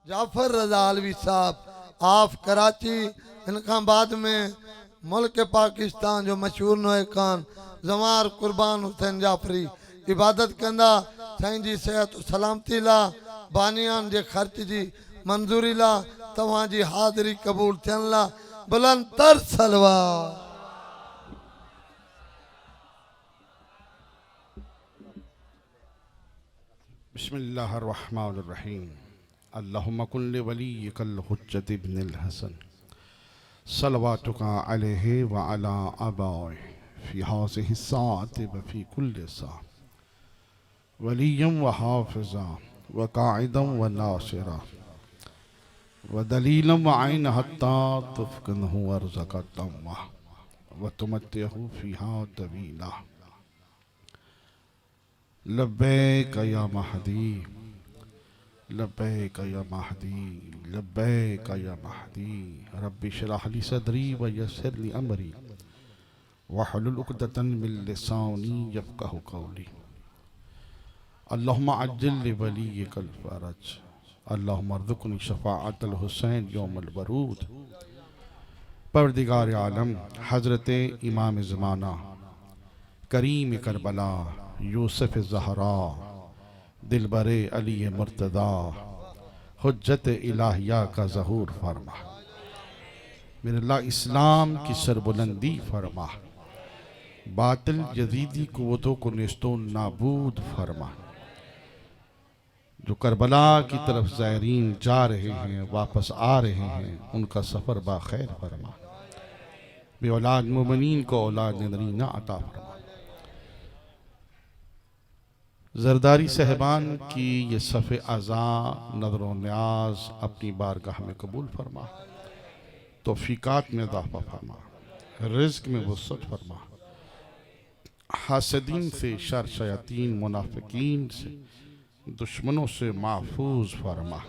जाफर रजा अलवी साहब आप कराची, इनका बाद में मुल्क पाकिस्तान जो मशहूर नोए खान जमार कुर्बान हुसैन जाफरी इबादत कंदा। साईं जी सेहत सलामती ला, बानियान जे खर्च जी मंजूरी ला, तव्हां जी हाज़िरी कबूल थियन ला। बुलंद तर सलवार। बिस्मिल्लाहिर्रहमानिर्रहीम। अल्लाहुम्मा कुल्लि वलिय्यिकल हुज्जत इब्निल हसन सलवातुका अलैहि व अला आबाइहि फी हाज़िहि साअति व फी कुल्लि साअ वलिय्यन व हाफ़िज़ा व काइदन व नासिरा व दलीलन व ऐन हत्ता तुफ़्किनहु अर्ज़क़तम व तुमत्तिअहु फ़ीहा तवीला। लब्बैक या महदी, लब्बैक या महदी, लब्बैक या महदी। रब्बि इश्रह ली सदरी व यस्सिर ली अमरी वहलुल उक़दतन मिन लिसानी यफ़क़हु क़ौली। अल्लाहुम्मा अज्जिल लि वलिय्यिकल फ़रज, अल्लाहुम्मा अर्ज़ुक़नी शफ़ाअतल हुसैन यौमल वरूद। परवरदिगार आलम हज़रत इमाम ज़माना करीम करबला यूसुफ़ ज़हरा दिलबरे अली मुर्तज़ा हुज्जत इलाहिया का ज़हूर फरमा। मेरे अल्लाह इस्लाम की सरबुलंदी फरमा, बातिल यज़ीदी क़ुव्वतों को नेस्तो नाबूद फरमा। जो करबला की तरफ ज़ायरीन जा रहे हैं, वापस आ रहे हैं, उनका सफ़र बाखैर फरमा। बे औलाद मोमिनीन को औलाद नरीना अता फरमा। ज़रदारी साहबान की ये सफ़े अज़ा नज़र व न्याज अपनी बारगाह में कबूल फरमा। तौफ़ीक़ात में इज़ाफ़ा फरमा, रिज़्क़ में वुसअत फरमा, हासिदीन से, शर शयातीन, मुनाफ़िकीन से, दुश्मनों से महफूज फरमा।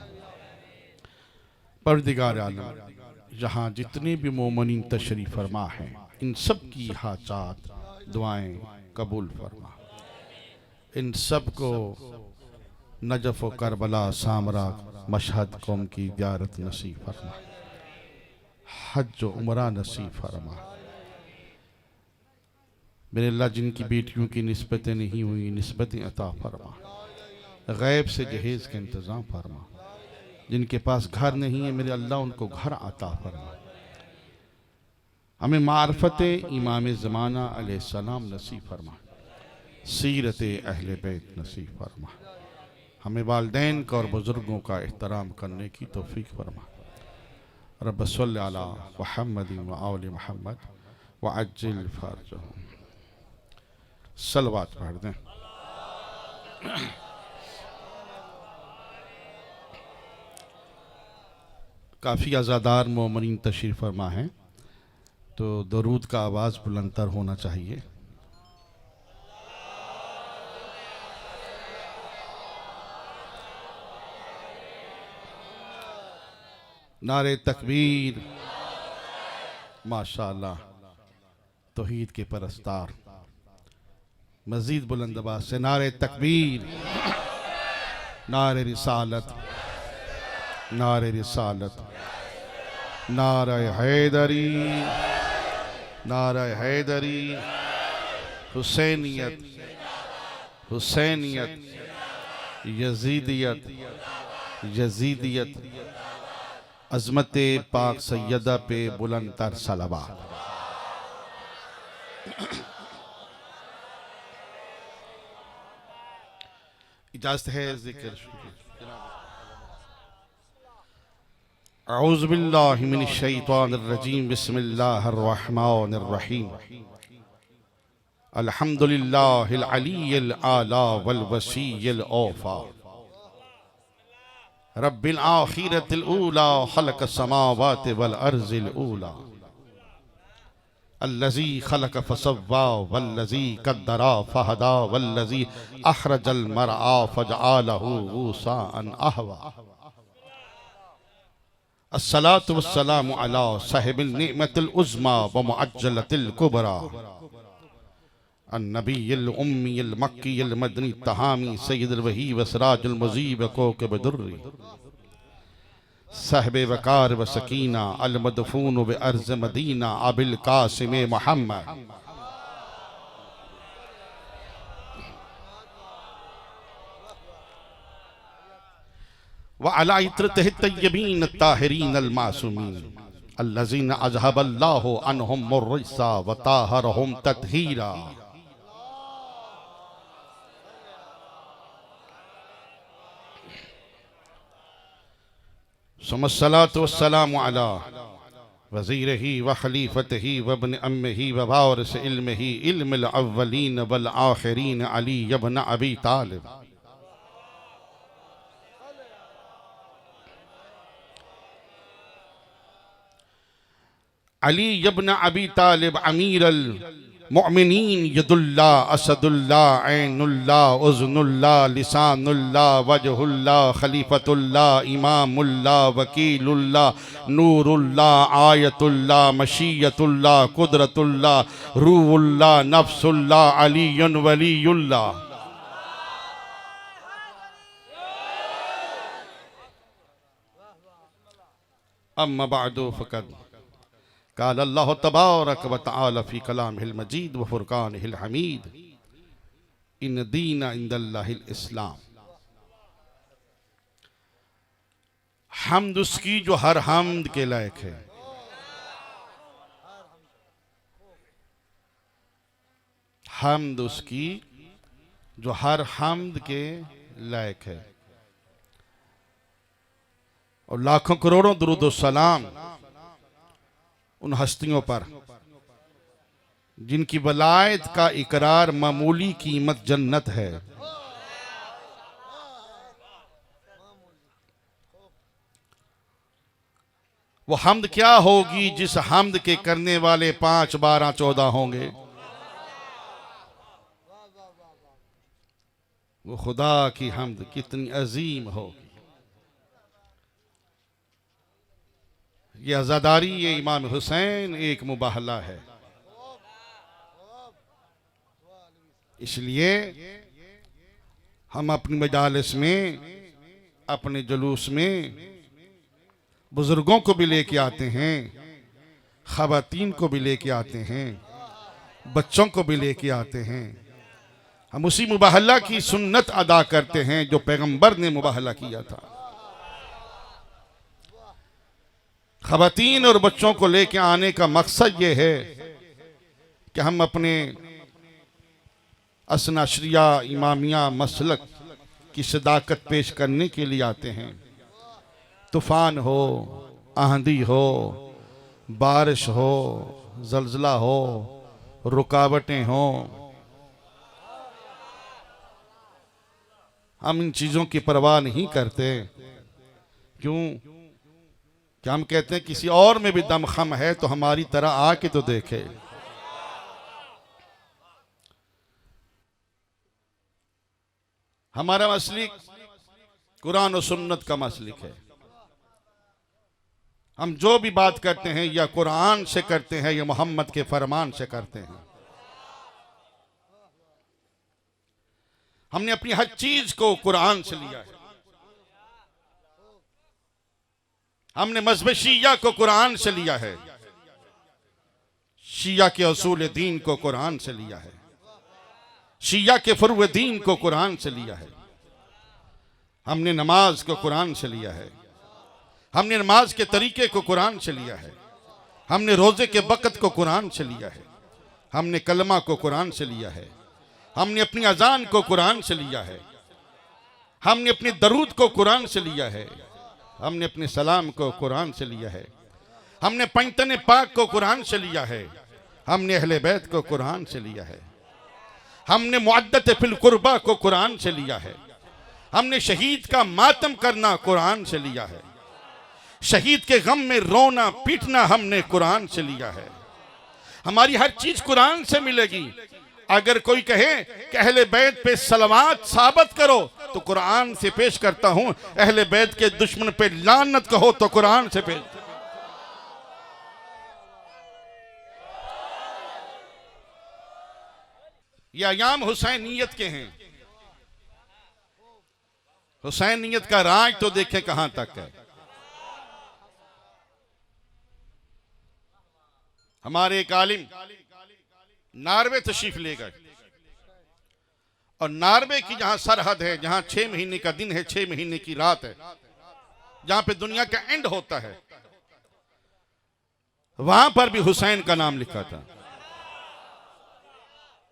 परवरदिगार आलम जहाँ जितने भी मोमिनीन तशरीफ़ फरमा हैं, इन सब की हाजात दुआएं कबूल फरमा। इन सब को नजफ़ व करबला, सामरा, मशहद कौम की ज़ियारत नसीब फरमा, हज व उमरा नसीब फरमा। मेरे अल्लाह जिनकी बेटियों की निस्बतें नहीं हुई, निस्बतें अता फरमा। गैब से जहेज़ का इंतज़ाम फरमा। जिनके पास घर नहीं है, मेरे अल्लाह उनको घर अता फरमा। हमें मार्फत इमाम ज़माना अलैहिस्सलाम नसीब फरमा, सीरत अहले बैत नसीब फरमा। हमें वालिदैन का और बुज़ुर्गों का एहतराम करने की तौफ़ीक़ फरमा। रब्ब सल्लि अला मुहम्मद व आले मुहम्मद व अज्जिल फ़रजहुम। सलवात पढ़ दें। काफ़ी आज़ादार मोमिनीन तशरीफ़ फरमा हैं, तो दरूद का आवाज़ बुलंदतर होना चाहिए। नारे तकबीर, माशाअल्लाह। तौहीद के परस्तार मज़ीद बुलंद आवाज़ से नारे तकबीर, नारे रिसालत, नारे रिसालत, नारे हैदरी, नारे हैदरी। हुसैनियत, हुसैनियत, यजीदियत, यजीदियत। अज़मत पाक सैयदा पे बुलंद तर सलावत। इजाज़त है ज़िक्र शुरू। अऊज़ु बिल्लाहि मिनश शैतानिर रजीम, बिस्मिल्लाहिर रहमानिर रहीम। अल्हम्दुलिल्लाहिल अलीय्यिल आला वल वसीय्यिल औफ़ा, रब्बिल आखिरतिल ऊला, खलक़ समावाति वल अर्ज़िल ऊला, अल्लज़ी खलक़ फ़सव्वा वल्लज़ी क़द्दरा फ़हदा वल्लज़ी अख़रजल मरआ फ़जअलहु गूसाअन अहवा। अस्सलातु वस्सलामु अला साहिबिल निअमतिल उज़्मा व मुअज्जलतिल कुबरा, अन्नबिय्यिल उम्मिय्यिल मक्किय्यिल मदनी तहामी सय्यिदुल वही व सिराजुल मुज़ीब कौकब दुर्री, साहिब वकार व सकीना अल मदफून व अर्ज मदीना अबिल कासिम मोहम्मद व अला इत्रतिहि तय्यबीन ताहिरीन अल मासूमीन अल्लज़ीना अज़हबल्लाहु अन्हुम मुर्रिसा व ताहरहुम तत्हीरा। सुम्मस्सलातु वस्सलामु अला वज़ीरिही व खलीफतिही व इब्न अम्मिही व वारिस इल्मिही इल्मिल अव्वलीन वल आखिरीन अली इब्न अबी तालिब। अली इब्न अबी तालिब अमीरुल मुअमिनीन यदुल्ला असदुल्ला ऐनुल्ला उज़्नुल्ला लिसानुल्ला वजहुल्ला खलीफतुल्ला इमामुल्ला वकीलुल्ला नूरुल्ला आयतुल्ला मशीयतुल्ला कुदरतुल्ला रूहुल्ला नफ्सुल्ला अलीयुन वलीयुल्ला। अम्मा बअदु फ़क़द क़ाल अल्लाहु तबारक व तआला फ़ी कलामिहिल मजीद व फ़ुरक़ानिहिल हमीद इन दीन इंदल्लाहिल इस्लाम। हम्द उसकी जो हर हम्द के लायक है, हम्द उसकी जो हर हम्द के लायक है, और लाखों करोड़ों दुरूद व सलाम उन हस्तियों पर जिनकी वलायत का इकरार मामूली कीमत जन्नत है। वो हम्द क्या होगी जिस हम्द के करने वाले 5, 12, 14 होंगे। वो खुदा की हम्द कितनी अजीम होगी। ये अज़ादारी ये इमाम हुसैन एक मुबाहला है। इसलिए हम अपनी मजालिस में, अपने जुलूस में बुजुर्गों को भी लेके आते हैं, ख़वातीन को भी लेके आते हैं, बच्चों को भी लेके आते हैं। हम उसी मुबाहला की सुन्नत अदा करते हैं जो पैगंबर ने मुबाहला किया था। ख़वातीन और बच्चों को लेके आने का मकसद ये है कि हम अपने असनाशरिया इमामिया मसलक की सदाकत पेश करने के लिए आते हैं। तूफ़ान हो, आंधी हो, बारिश हो, ज़लज़ला हो, रुकावटें हो, हम इन चीज़ों की परवाह नहीं करते। क्यों? कि हम कहते हैं किसी और में भी दमखम है तो हमारी तरह आके तो देखे। हमारा मसलिक कुरान और सुन्नत का मसलिक है। हम जो भी बात करते हैं या कुरान से करते हैं या मोहम्मद के फरमान से करते हैं। हमने अपनी हर चीज को कुरान से लिया है। हमने मज़हब शिया को कुरान से लिया है, शिया के असूल दीन को कुरान से लिया है, शिया के फुरूए दीन को कुरान से लिया है। हमने नमाज को कुरान से लिया है, हमने नमाज के तरीके को कुरान से लिया है, हमने रोजे के वक़्त को कुरान से लिया है, हमने कलमा को कुरान से लिया है, हमने अपनी अजान को कुरान से लिया है, हमने अपने दरूद को कुरान से लिया है, हमने अपने सलाम को कुरान से लिया है, हमने पंजतन पाक को कुरान से लिया है, हमने अहले बैत को कुरान से लिया है, हमने मुअद्दत फिल कुर्बा को कुरान से लिया है, हमने शहीद का मातम करना कुरान से लिया है, शहीद के गम में रोना पीटना हमने कुरान से लिया है। हमारी हर चीज कुरान से मिलेगी। अगर कोई कहे कि अहले बैत पे सलवात साबित करो तो कुरान से पेश करता हूं, अहले बैत के दुश्मन पे लानत कहो तो कुरान से पेश। ये अयाम हुसैनियत के हैं। हुसैनियत का राज तो देखें कहां तक है। हमारे एक आलिम नार्वे तशरीफ ले गए और नार्वे की जहां सरहद है, जहां 6 महीने का दिन है, 6 महीने की रात है, जहां पे दुनिया का एंड होता है, वहां पर भी हुसैन का नाम लिखा था।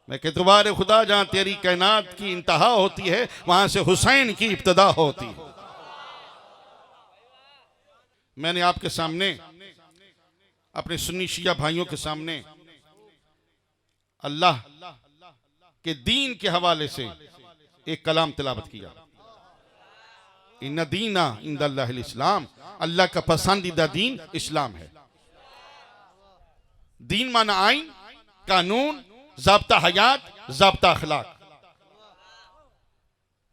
मैं कहतुबार खुदा, जहां तेरी कायनात की इंतहा होती है वहां से हुसैन की इब्तदा होती है। मैंने आपके सामने, अपने सुन्नी शिया भाइयों के सामने अल्लाह के दीन के हवाले से एक कलाम तिलावत किया। इन्ना दीना इंदल्लाहिल इस्लाम, अल्लाह का पसंदीदा दीन इस्लाम है। दीन माना आइन, कानून, ज़ाब्ता हयात, ज़ाब्ता अखलाक।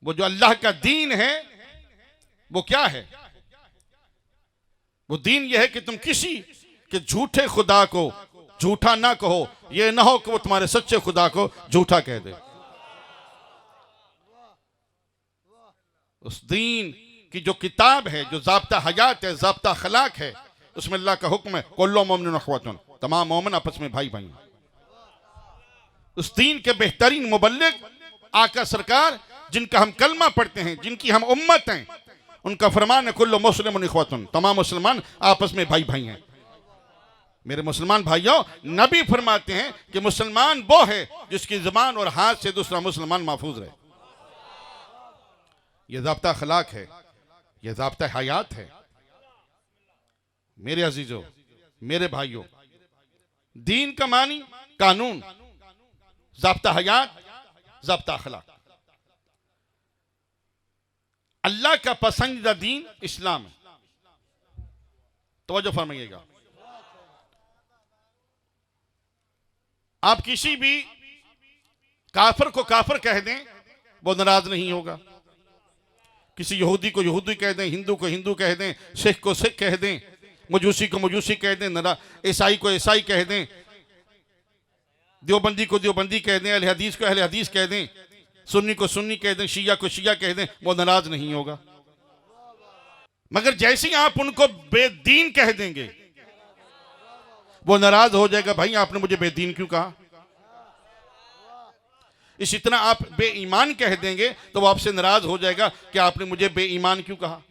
वो जो अल्लाह का दीन है वो क्या है? वो दीन यह है कि तुम किसी के झूठे खुदा को झूठा ना कहो, ये ना हो कि वो तुम्हारे सच्चे खुदा को झूठा कह दे। उस दीन की जो किताब है, जो ज़ाब्ता हयात है, ज़ाब्ता अखलाक है, उसमें अल्लाह का हुक्म है कुल्लु मोमिनुन अख्वतुन, तमाम मोमिन आपस में भाई भाई हैं। उस दीन के बेहतरीन मुबल्लिग आका सरकार, जिनका हम कलमा पढ़ते हैं, जिनकी हम उम्मत हैं, उनका फरमान है कुल्लु मुस्लिमुन इख्वतुन, तमाम मुसलमान आपस में भाई भाई हैं। मेरे मुसलमान भाइयों, नबी फरमाते हैं कि मुसलमान वो है जिसकी जुबान और हाथ से दूसरा मुसलमान महफूज रहे। यह ज़ाब्ता अखलाक है, यह ज़ाब्ता हयात है। मेरे अजीजों, मेरे भाइयों, दीन का मानी कानून, ज़ाब्ता हयात, ज़ाब्ता अखलाक। अल्लाह का पसंदीदा दीन इस्लाम है। तवज्जो फरमाइएगा। आप किसी भी काफिर को काफिर कह दें, वो नाराज नहीं होगा। किसी यहूदी को यहूदी कह दें, हिंदू को हिंदू कह दें, सिख को सिख कह दें, मजूसी को मजूसी कह दें, ईसाई को ईसाई कह दें, देवबंदी को देवबंदी कह दें, अहले हदीस को अहले हदीस कह दें, सुन्नी को सुन्नी कह दें, शिया को शिया कह दें, वो नाराज नहीं होगा। मगर जैसे ही आप उनको बेदीन कह देंगे, वो नाराज हो जाएगा। भाई आपने मुझे बेदीन क्यों कहा? इसी तरह आप बेईमान कह देंगे तो वो आपसे नाराज हो जाएगा कि आपने मुझे बेईमान क्यों कहा।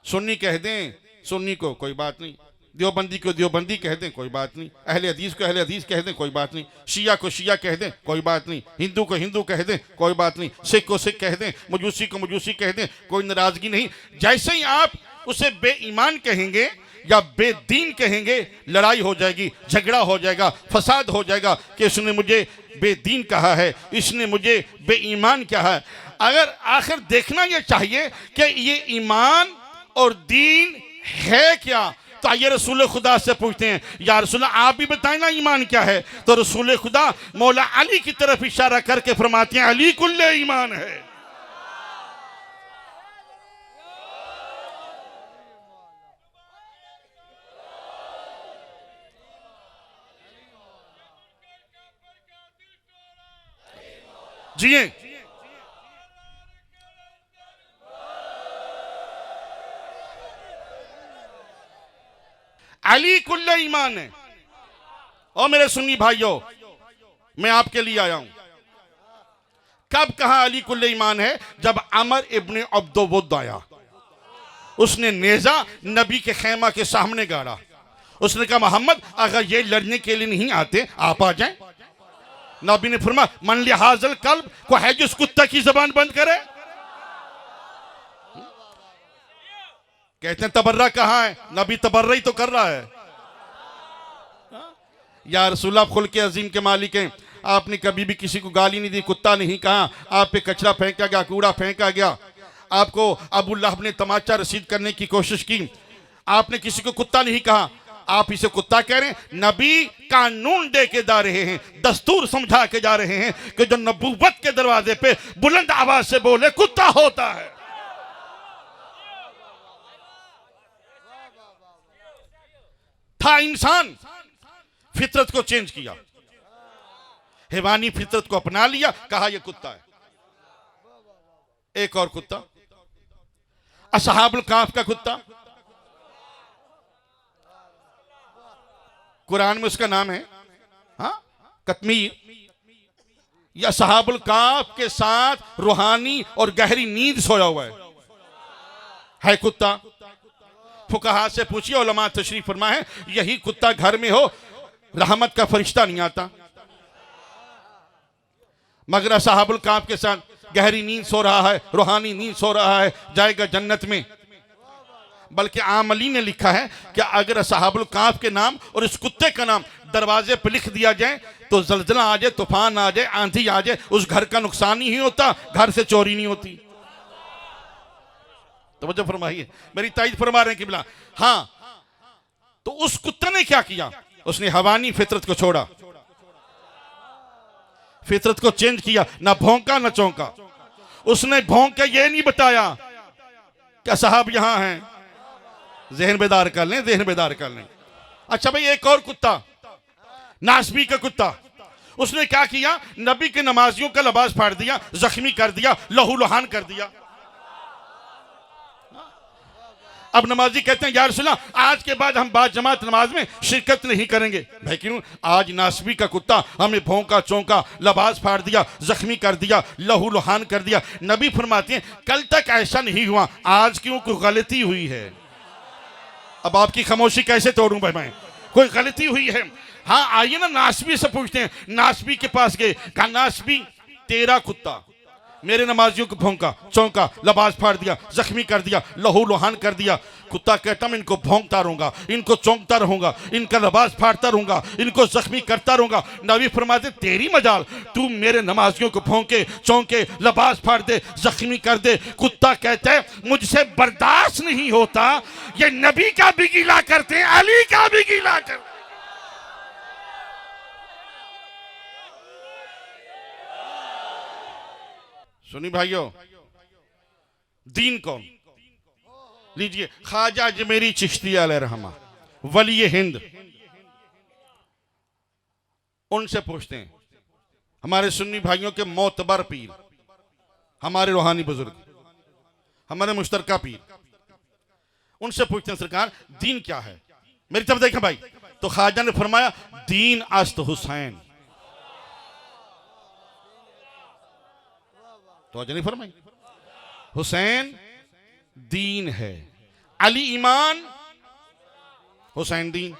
सुन्नी कह दें सुन्नी को, कोई बात नहीं। देवबंदी को देवबंदी कह दें, कोई बात नहीं। अहले हदीस को अहले हदीस कह दें, कोई बात नहीं। शिया को शिया कह दें, कोई बात नहीं। हिंदू को हिंदू कह दें, कोई बात नहीं। सिख को सिख कह दें, मजूसी को मजूसी कह दें, कोई नाराजगी नहीं। जैसे ही आप उसे बेईमान कहेंगे या बेदीन कहेंगे, लड़ाई हो जाएगी, झगड़ा हो जाएगा, फसाद हो जाएगा कि इसने मुझे बेदीन कहा है, इसने मुझे बेईमान कहा है। अगर आखिर देखना यह चाहिए कि ये ईमान और दीन है क्या, तो आइए रसूल खुदा से पूछते हैं, या रसूल आप भी बताएं ना ईमान क्या है। तो रसूल खुदा मौला अली की तरफ इशारा करके फरमाते हैं, अली कुल्ले ईमान है। जिए अली कुल्ले ईमान है। और मेरे सुन्नी भाइयों, मैं आपके लिए आया हूं। कब कहा अली कुल्ले ईमान है? जब अमर इब्ने अब्दुवुद्द आया, उसने नेजा नबी के खेमा के सामने गाड़ा। उसने कहा मोहम्मद अगर ये लड़ने के लिए नहीं आते, आप आ जाएं। नबी ने फरमाया मन लिहाजल कल्ब, को है जिस कुत्ता की जबान बंद करे। कहते हैं तबर्रा कहां है? नबी तबर्रा ही तो कर रहा है। या रसूलुल्लाह खुल्के अजीम के मालिक हैं, आपने कभी भी किसी को गाली नहीं दी, कुत्ता नहीं कहा, आप पे कचरा फेंका गया, कूड़ा फेंका गया, आपको अबू लहब ने तमाचा रसीद करने की कोशिश की, आपने किसी को कुत्ता नहीं कहा, आप इसे कुत्ता कह रहे हैं। नबी कानून दे के जा रहे हैं, दस्तूर समझा के जा रहे हैं कि जो नबूवत के दरवाजे पे बुलंद आवाज से बोले कुत्ता होता है। था इंसान, फितरत को चेंज किया, हैवानी फितरत को अपना लिया, कहा यह कुत्ता है। एक और कुत्ता, असहाबुल काफ का कुत्ता, कुरान में उसका नाम है हाँ कतमीर। या सहाबुल काफ के साथ रूहानी और गहरी नींद सोया हुआ है कुत्ता। फुकहा से पूछिए, उलमा तशरीफ फरमा है, यही कुत्ता घर में हो रहमत का फरिश्ता नहीं आता। मगर असहाबुल काफ के साथ गहरी नींद सो रहा है, रूहानी नींद सो रहा है, जाएगा जन्नत में। बल्कि आमली ने लिखा है कि अगर असहाबुल काफ के नाम और इस कुत्ते का नाम दरवाजे पर लिख दिया जाए तो जलजला आ जाए, तूफान आ जाए, आंधी आ जाए, उस घर का नुकसान ही होता, घर से चोरी नहीं होती। तो वजह फरमाइए, मेरी ताईद फरमा रहे हैं किबला। हाँ, तो उस कुत्ते ने क्या किया? उसने हवानी फितरत को छोड़ा, फितरत को चेंज किया, ना भौंका ना चौंका। उसने भौंक के ये नहीं बताया क्या साहब यहां हैं, जहन बेदार कर लें, जहन बेदार कर लें। अच्छा भाई, एक और कुत्ता, नासबी का कुत्ता, उसने क्या किया? नबी के नमाजियों का लिबास फाड़ दिया, जख्मी कर दिया, लहू लुहान कर दिया। अब नमाजी कहते हैं या रसूलल्लाह आज के बाद हम बाद जमात नमाज में शिरकत नहीं करेंगे। भाई क्यों? आज नासबी का कुत्ता हमें भौंका चौंका, लिबास फाड़ दिया, जख्मी कर दिया, लहू लुहान कर दिया। नबी फरमाते हैं कल तक ऐसा नहीं हुआ, आज क्यों कोई गलती हुई है। अब आपकी खामोशी कैसे तोड़ूं भाई मैं? कोई गलती हुई है। हाँ आइए ना, नासबी से पूछते हैं। नासबी के पास गए, कहा नासबी तेरा कुत्ता मेरे नमाजियों को भौंका चौंका, लिबास फाड़ दिया, जख्मी कर दिया, लहू लुहान कर दिया। कुत्ता कहता मैं इनको भौंकता रहूंगा, इनको चौंकता रहूंगा, इनका लिबास फाड़ता रहूंगा, इनको जख्मी करता रहूंगा। नबी फरमाते तेरी मजाल, तू मेरे नमाजियों को भौंके चौंके, लिबास फाड़ दे, जख्मी कर दे। कुत्ता कहता है मुझसे बर्दाश्त नहीं होता, ये नबी का भी गिला करते हैं, अली का भी गिला करते। सुनी भाइयों, दीन कौन? लीजिए, ख्वाजा अजमेरी चिश्ती अलैहिर्रहमा, वली हिंद, उनसे पूछते हैं, हमारे सुन्नी भाइयों के मोतबर पीर, हमारे रूहानी बुजुर्ग, हमारे मुश्तरका पीर, उनसे पूछते हैं सरकार दीन क्या है? मेरी तरफ देखा भाई, तो ख्वाजा ने फरमाया दीन अस्त हुसैन। तो नहीं फरमाई, हुसैन दीन है, अली ईमान, हुसैन दीन।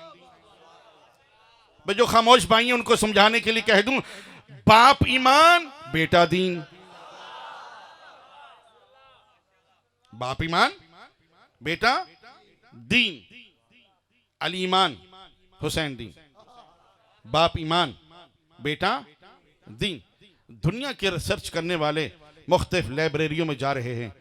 मैं जो खामोश भाई हैं उनको समझाने के लिए कह दूं, बाप ईमान, बेटा दीन। बाप ईमान, बेटा दीन। अली ईमान, हुसैन दीन। बाप ईमान, बेटा दीन। दुनिया के रिसर्च करने वाले मुख्तलिफ लाइब्रेरियों में जा रहे हैं,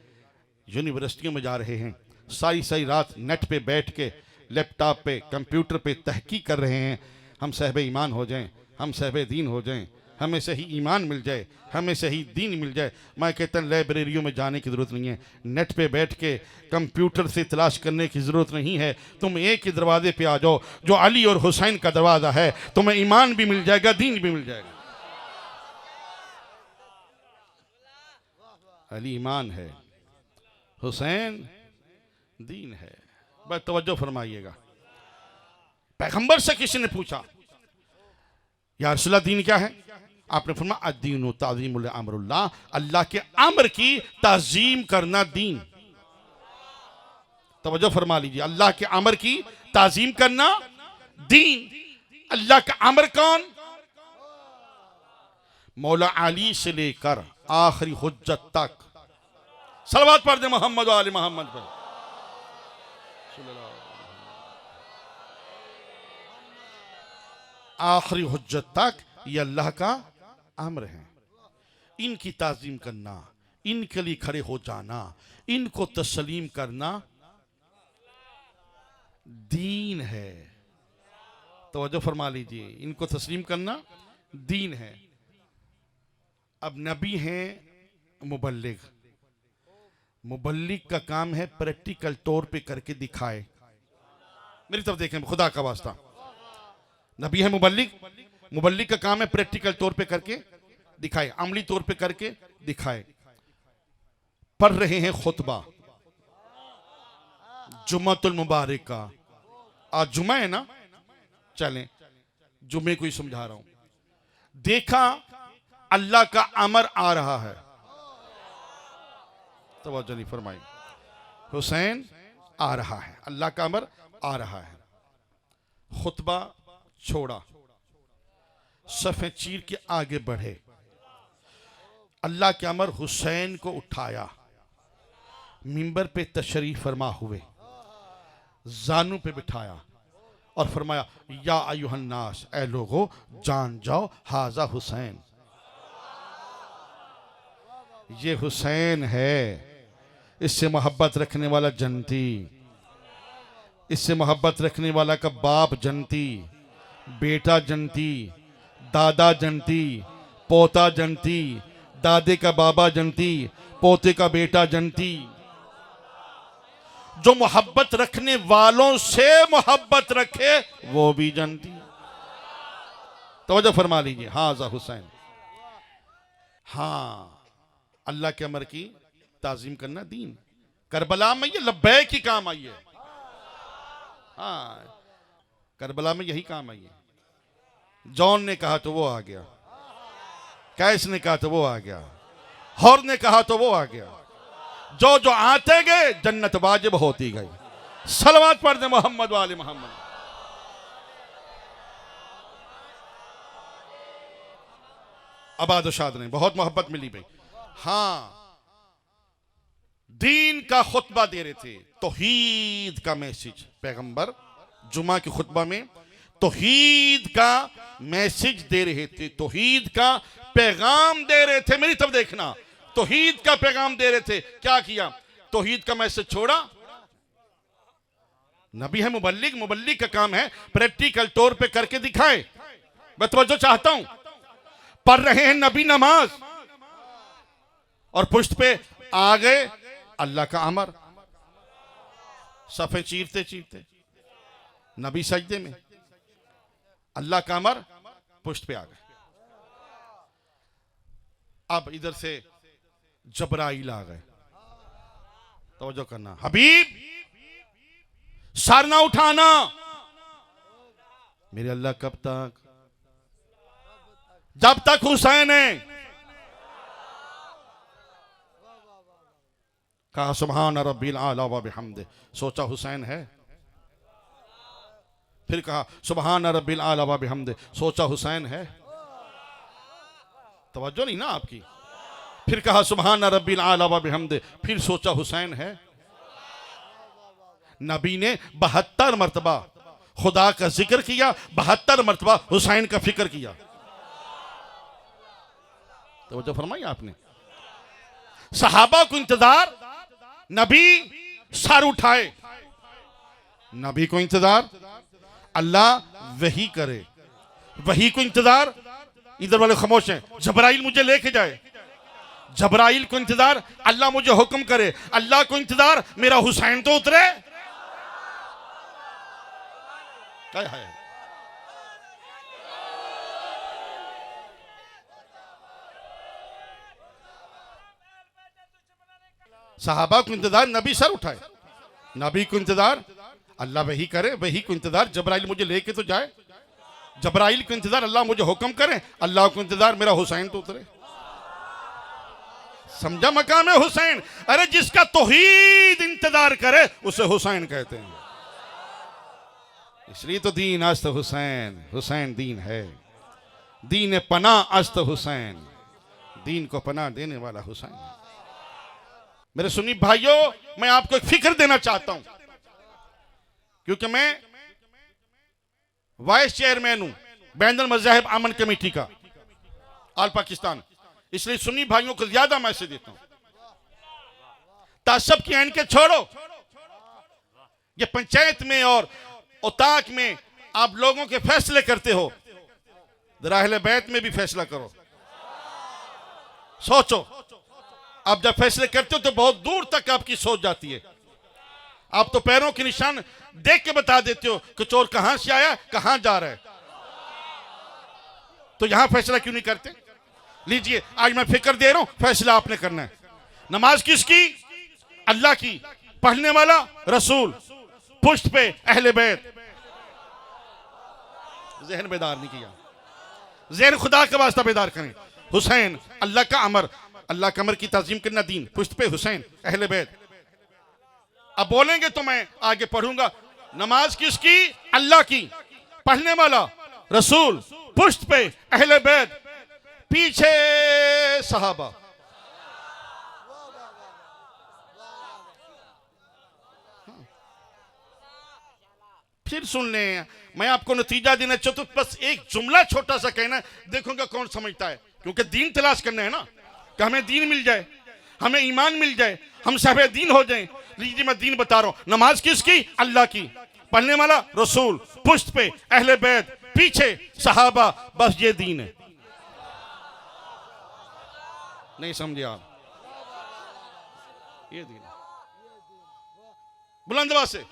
यूनिवर्सिटियों में जा रहे हैं, सारी सारी रात नेट पे बैठ के लैपटॉप पे कंप्यूटर पे तहकीक कर रहे हैं। हम साहिब ईमान हो जाएं, हम साहिब दीन हो जाएं, हमें सही ईमान मिल जाए, हमें सही दीन मिल जाए। मैं कहता हूँ लाइब्रेरियों में जाने की ज़रूरत नहीं है, नेट पे बैठ के कंप्यूटर से तलाश करने की ज़रूरत नहीं है। तुम एक ही दरवाजे पे आ जाओ जो अली और हुसैन का दरवाज़ा है, तुम्हें ईमान भी मिल जाएगा, दीन भी मिल जाएगा। अली ईमान है, हुसैन दीन है। बस तवज्जो फरमाइएगा। पैगंबर से किसी ने पूछा या रसूलल्लाह दीन क्या है? आपने फरमाया अद्दीनु ताज़ीमुल अम्रुल्लाह, अल्लाह के अम्र की ताज़ीम करना दीन। तवज्जो फरमा लीजिए, अल्लाह के अम्र की ताज़ीम करना दीन। अल्लाह का अम्र कौन? मौला अली से लेकर आखिरी हुज्जत तक। सलवात पढ़ दे मोहम्मद वाले मोहम्मद पर। आखिरी हुज्जत तक ये अल्लाह का अम्र है। इनकी ताज़ीम करना, इनके लिए खड़े हो जाना, इनको तस्लीम करना दीन है। तवज्जो फरमा लीजिए, इनको तस्लीम करना दीन है। अब नबी हैं मुबल्लिग, मुबल्लिग का काम है प्रैक्टिकल तौर पे करके दिखाए। मेरी तरफ देखें खुदा का वास्ता, नबी है मुबल्लिग, मुबल्लिग का काम है प्रैक्टिकल तौर पे करके दिखाए, अमली तौर पे करके दिखाए। पढ़ रहे हैं खुतबा जुम्मतुल मुबारक का, आज जुमा है ना, चलें जुम्मे को ही समझा रहा हूं। देखा अल्लाह का अमर आ रहा है, तवज्जो नहीं फरमाई, हुसैन आ रहा है, अल्लाह का अमर आ रहा है। खुतबा छोड़ा, सफ़े चीर के आगे बढ़े, अल्लाह के अमर हुसैन को उठाया, मिंबर पे तशरीफ फरमा हुए, जानू पे बिठाया और फरमाया या अय्युहन्नास, ऐ लोगों जान जाओ, हाजा हुसैन, ये हुसैन है, इससे मोहब्बत रखने वाला जनती, इससे मोहब्बत रखने वाला का बाप जनती, बेटा जनती, दादा जनती, पोता जनती, दादे का बाबा जनती, पोते का बेटा जनती। जो मोहब्बत रखने वालों से मोहब्बत रखे वो भी जनती। तवज्जो फरमा लीजिए, हाजा हुसैन। हाँ, अल्लाह के अमर की ताजीम करना दीन। करबला में ये लब्बैक की काम आई है। हाँ, करबला में यही काम आई है। जॉन ने कहा तो वो आ गया, कैस ने कहा तो वो आ गया, हौर ने कहा तो वो आ गया। जो जो आते गए जन्नत वाजिब होती गई। सलवात पढ़ दे मोहम्मद वाले मोहम्मद। आबाद शाद ने बहुत मोहब्बत मिली भाई। हाँ, दीन का खुतबा दे रहे थे, तौहीद का मैसेज। पैगंबर जुमा के खुतबा में तौहीद का मैसेज दे रहे थे, तौहीद का पैगाम दे रहे थे। मेरी तरफ देखना, तौहीद का पैगाम दे रहे थे। क्या किया? तौहीद का मैसेज छोड़ा। नबी है मुबल्लिग, मुबल्लिग का काम है प्रैक्टिकल तौर पे करके दिखाए। मैं तवज्जो चाहता हूं, पढ़ रहे हैं नबी नमाज और पुष्ट पे आ गए अल्लाह का अमर, सफे चीरते चीरते नबी सजदे में, अल्लाह का अमर पुष्ट पे आ गए। अब इधर से जबराइल आ गए। तवज्जो करना, हबीब सर ना उठाना। मेरे अल्लाह कब तक? जब तक हुसैन है। कहा सुभान रब्बिल आला व बिहम्दे, सोचा हुसैन है। फिर कहा सुभान रब्बिल आला व बिहम्दे, सोचा हुसैन है। तवज्जो नहीं ना आपकी। फिर कहा सुभान रब्बिल आला व बिहम्दे, फिर सोचा हुसैन है। नबी ने 72 मरतबा खुदा का जिक्र किया, 72 मरतबा हुसैन का फिक्र किया। तवज्जो फरमाई आपने। सहाबा को इंतजार, नबी सर उठाए, नबी को इंतजार अल्लाह वही करे, वही को इंतजार। इधर वाले खामोश हैं, जबराइल मुझे लेके जाए। जबराइल को इंतजार अल्लाह मुझे हुक्म करे, अल्लाह को इंतजार मेरा हुसैन तो उतरे। क्या है? सहाबा को इंतजार, नबी सर उठाए। नबी को इंतजार अल्लाह वही करे, वही को इंतजार जबराइल मुझे लेके तो जाए। जबराइल को इंतजार अल्लाह मुझे हुक्म करे, अल्लाह को इंतजार मेरा हुसैन तो उतरे। समझा मकाम है हुसैन? अरे जिसका तौहीद इंतजार करे उसे हुसैन कहते हैं। इसलिए तो दीन अस्त हुसैन, हुसैन दीन है। दीन पना अस्त हुसैन, दीन को पनाह देने वाला हुसैन। मेरे सुन्नी भाइयों, मैं आपको एक फिक्र देना चाहता हूं, क्योंकि मैं वाइस चेयरमैन हूं बैनुल मज़ाहिब अमन कमेटी का आल पाकिस्तान। इसलिए सुन्नी भाइयों को ज्यादा मैसेज देता हूं, तासब की ऐनकें छोड़ो। ये पंचायत में और उताक में आप लोगों के फैसले करते हो, जरा अहले बैत में भी फैसला करो। सोचो, आप जब फैसले करते हो तो बहुत दूर तक आपकी सोच जाती है। आप तो पैरों के निशान देख के बता देते हो कि चोर कहां से आया, कहां जा रहा है। तो यहां फैसला क्यों नहीं करते? लीजिए, आज मैं फिक्र दे रहा हूं, फैसला आपने करना है। नमाज किसकी? अल्लाह की। पढ़ने वाला रसूल, पुष्ट पे अहले बैत। जहन बेदार नहीं किया, जहन खुदा का वास्ता बेदार करें। हुसैन अल्लाह का अमर, अल्लाह का अमर की ताजीम करना दीन, पुश्त पे हुसैन अहले बैत। अब बोलेंगे तो मैं आगे पढ़ूंगा। नमाज किसकी? अल्लाह की, पढ़ने वाला रसूल, पुश्त पे अहले बैत, पीछे सहाबा। फिर सुन लें, मैं आपको नतीजा देना चाहता हूं, बस एक जुमला छोटा सा कहना, देखूंगा कौन समझता है। क्योंकि दीन तलाश करना है ना, कि हमें दीन मिल जाए, हमें ईमान मिल जाए, हम साहब दीन हो जाएं। लीजिए मैं दीन बता रहा हूं। नमाज किसकी? अल्लाह की, पढ़ने वाला रसूल, पुश्त पे अहले बैत, पीछे सहाबा, बस ये दीन है। नहीं समझे आप? ये दीन है। बुलंद आवाज से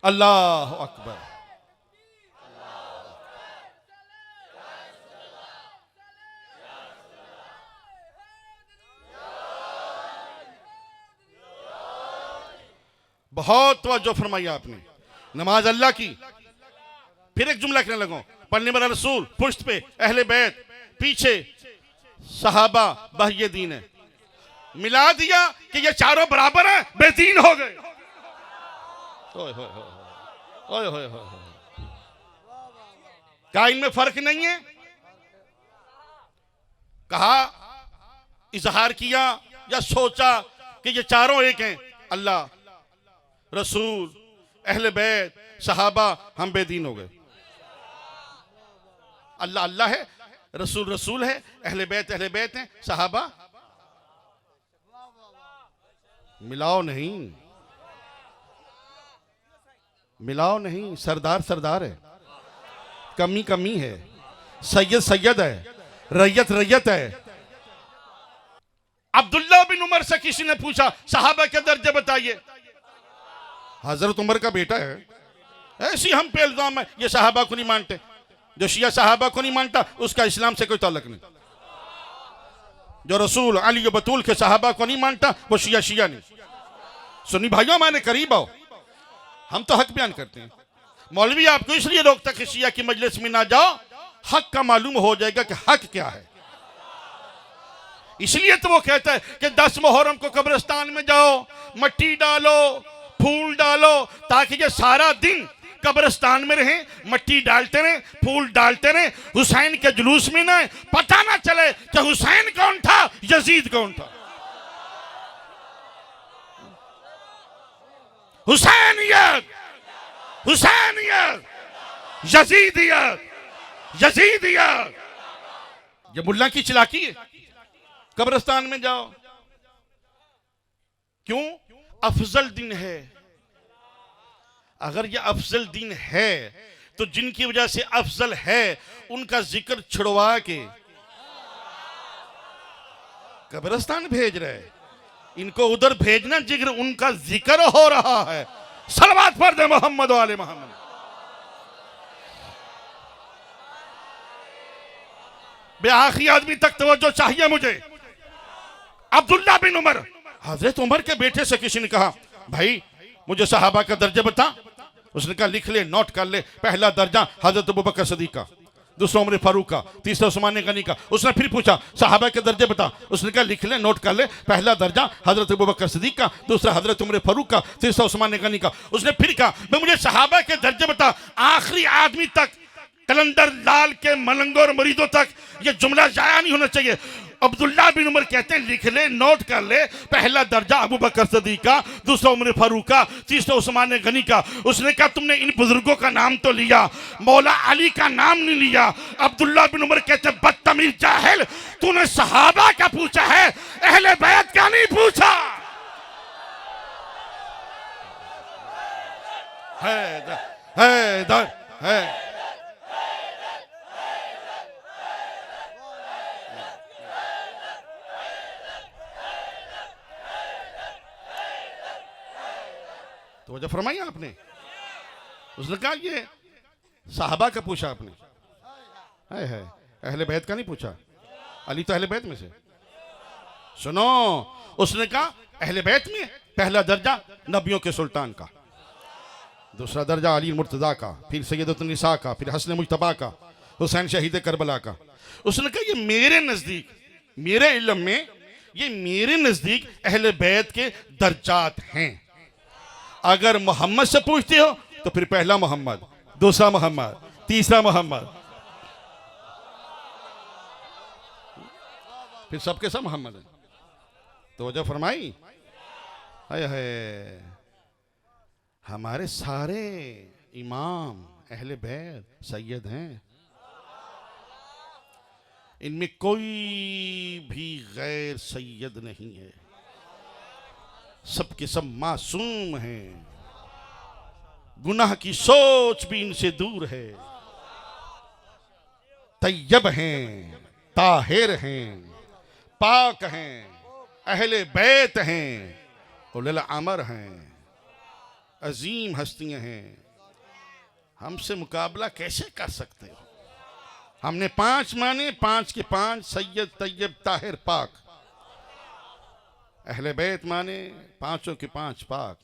अल्लाह अकबर। बहुत तवज्जो फरमाई आपने। नमाज अल्लाह की, फिर एक जुमला कहने लगो, पढ़ने वाला रसूल, पुश्त पे अहले बैत, पीछे सहाबा, बस ये दीन है। मिला दिया कि ये चारों बराबर हैं, बेदीन हो गए। ओए होए होए ओए होए होए, क्या इनमें फर्क नहीं है? कहा, इजहार किया या सोचा कि ये चारों एक हैं, अल्लाह, रसूल, अहले बैत, सहाबा, हम बेदीन हो गए। अल्लाह अल्लाह है, रसूल रसूल है, अहले बैत हैं, सहाबा। मिलाओ नहीं, मिलाओ नहीं। सरदार सरदार है, कमी कमी है, सैयद सैयद है, रैयत रैयत है। अब्दुल्ला बिन उमर से किसी ने पूछा, सहाबा के दर्जे बताइए। हजरत उमर का बेटा है, ऐसी हम पे इल्जाम है, ये सहाबा को नहीं मानते। जो शिया सहाबा को नहीं मानता, उसका इस्लाम से कोई ताल्लुक नहीं। जो रसूल अली बतूल के सहाबा को नहीं मानता, वो शिया शिया नहीं। सुन्नी भाइयों, हमारे करीब आओ, हम तो हक बयान करते हैं। मौलवी आपको इसलिए रोकता कि शिया की मजलिस में ना जाओ, हक का मालूम हो जाएगा कि हक क्या है। इसलिए तो वो कहता है कि 10 मुहर्रम को कब्रिस्तान में जाओ, मट्टी डालो, फूल डालो, ताकि ये सारा दिन कब्रिस्तान में रहें, मट्टी डालते रहे, फूल डालते रहे, हुसैन के जुलूस में ना पता ना चले कि हुसैन कौन था, यजीद कौन था। हुसैनियत, हुसैनियत, यजीदियत, यजीदियत, ये मुल्ला की चिलाकी है। कब्रिस्तान में जाओ, क्यों? अफजल दिन है। अगर यह अफजल दिन है तो जिनकी वजह से अफजल है उनका जिक्र छुड़वा के कब्रिस्तान भेज रहे, इनको उधर भेजना, जिक्र उनका जिक्र हो रहा है। सलवात पढ़ दे मोहम्मद वाले मोहम्मद। बेआखिरी आदमी तक तवज्जो चाहिए मुझे। अब्दुल्ला बिन उमर, हजरत उमर के बेटे से किसी ने कहा, भाई मुझे सहाबा का दर्जा बता। उसने कहा, लिख ले, नोट कर ले। पहला दर्जा हजरत अबू बकर सिद्दीक का, दूसरा उमर फारूक का, तीसरा उस्मान गनी का। उसने फिर पूछा, सहाबा के दर्जे बता। उसने कहा, लिख ले, नोट कर ले। पहला दर्जा हजरत अबू बकर सिद्दीक का, दूसरा हजरत उमर फारूक का, तीसरा उस्मान गनी का। उसने फिर कहा, मैं मुझे सहाबा के दर्जे बता। आखिरी आदमी तक, कलंदर लाल के मलंगों और मरीजों तक ये जुमला जाया नहीं होना चाहिए। अब्दुल्ला बिन उमर कहते हैं, लिख ले, नोट कर ले। पहला दर्जा अबू बकर सिद्दीक का, दूसरा उमर फारूक का, तीसरा उस्मान गनी का। उसने कहा, तुमने इन बुजुर्गों का नाम तो लिया, मौला अली का नाम नहीं लिया। अब्दुल्ला बिन उमर कहते हैं, बदतमीज जाहिल, तूने सहाबा का पूछा है, अहले बैत का नहीं पूछा। है तो वजह फरमाई आपने। उसने कहा, ये साहबा का पूछा आपने, है अहले बैत का नहीं पूछा। अली तो अहले बैत में से। सुनो, उसने कहा अहले बैत में पहला दर्जा नबियों के सुल्तान का, दूसरा दर्जा अली मुर्तज़ा का, फिर सैयदतुन निसा का, फिर हसन मुज्तबा का, हुसैन शहीद करबला का। उसने कहा ये मेरे नज़दीक, मेरे इल्म में, ये मेरे नज़दीक अहले बैत के दर्जात हैं। अगर मोहम्मद से पूछते हो तो फिर पहला मोहम्मद, दूसरा मोहम्मद, तीसरा मोहम्मद, फिर सबके सब मोहम्मद है। तो वजह फरमाई, हाय हाय, हमारे सारे इमाम अहले बैत सैयद हैं, इनमें कोई भी गैर सैयद नहीं है, सबके सब मासूम हैं, गुनाह की सोच भी इनसे दूर है, तैयब हैं, ताहिर हैं, पाक हैं, अहले बैत हैं, उलुल अमर हैं, अजीम हस्तियां हैं। हमसे मुकाबला कैसे कर सकते हो? हमने 5 माने, 5 के 5 सैयद तैयब ताहिर पाक। अहले बैत माने 5 के 5 पाक,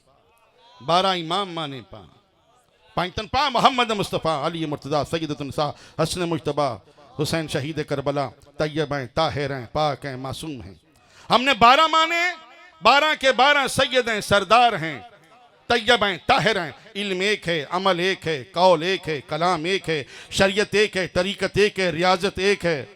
12 इमाम माने 5 मोहम्मद मुस्तफ़ा, अली मुर्तज़ा, सैयदतुन निसा, हसन मुज्तबा, हुसैन शहीद करबला, तैयब हैं, ताहिर हैं, पाक हैं, मासूम हैं। हमने 12 माने, 12 के 12 सैयद हैं, सरदार हैं, तैयब हैं, ताहिर हैं। इल्म एक है, अमल एक है, कौल एक है, कलाम एक है, शरीयत एक है, तरीक़त एक है, रियाजत एक है,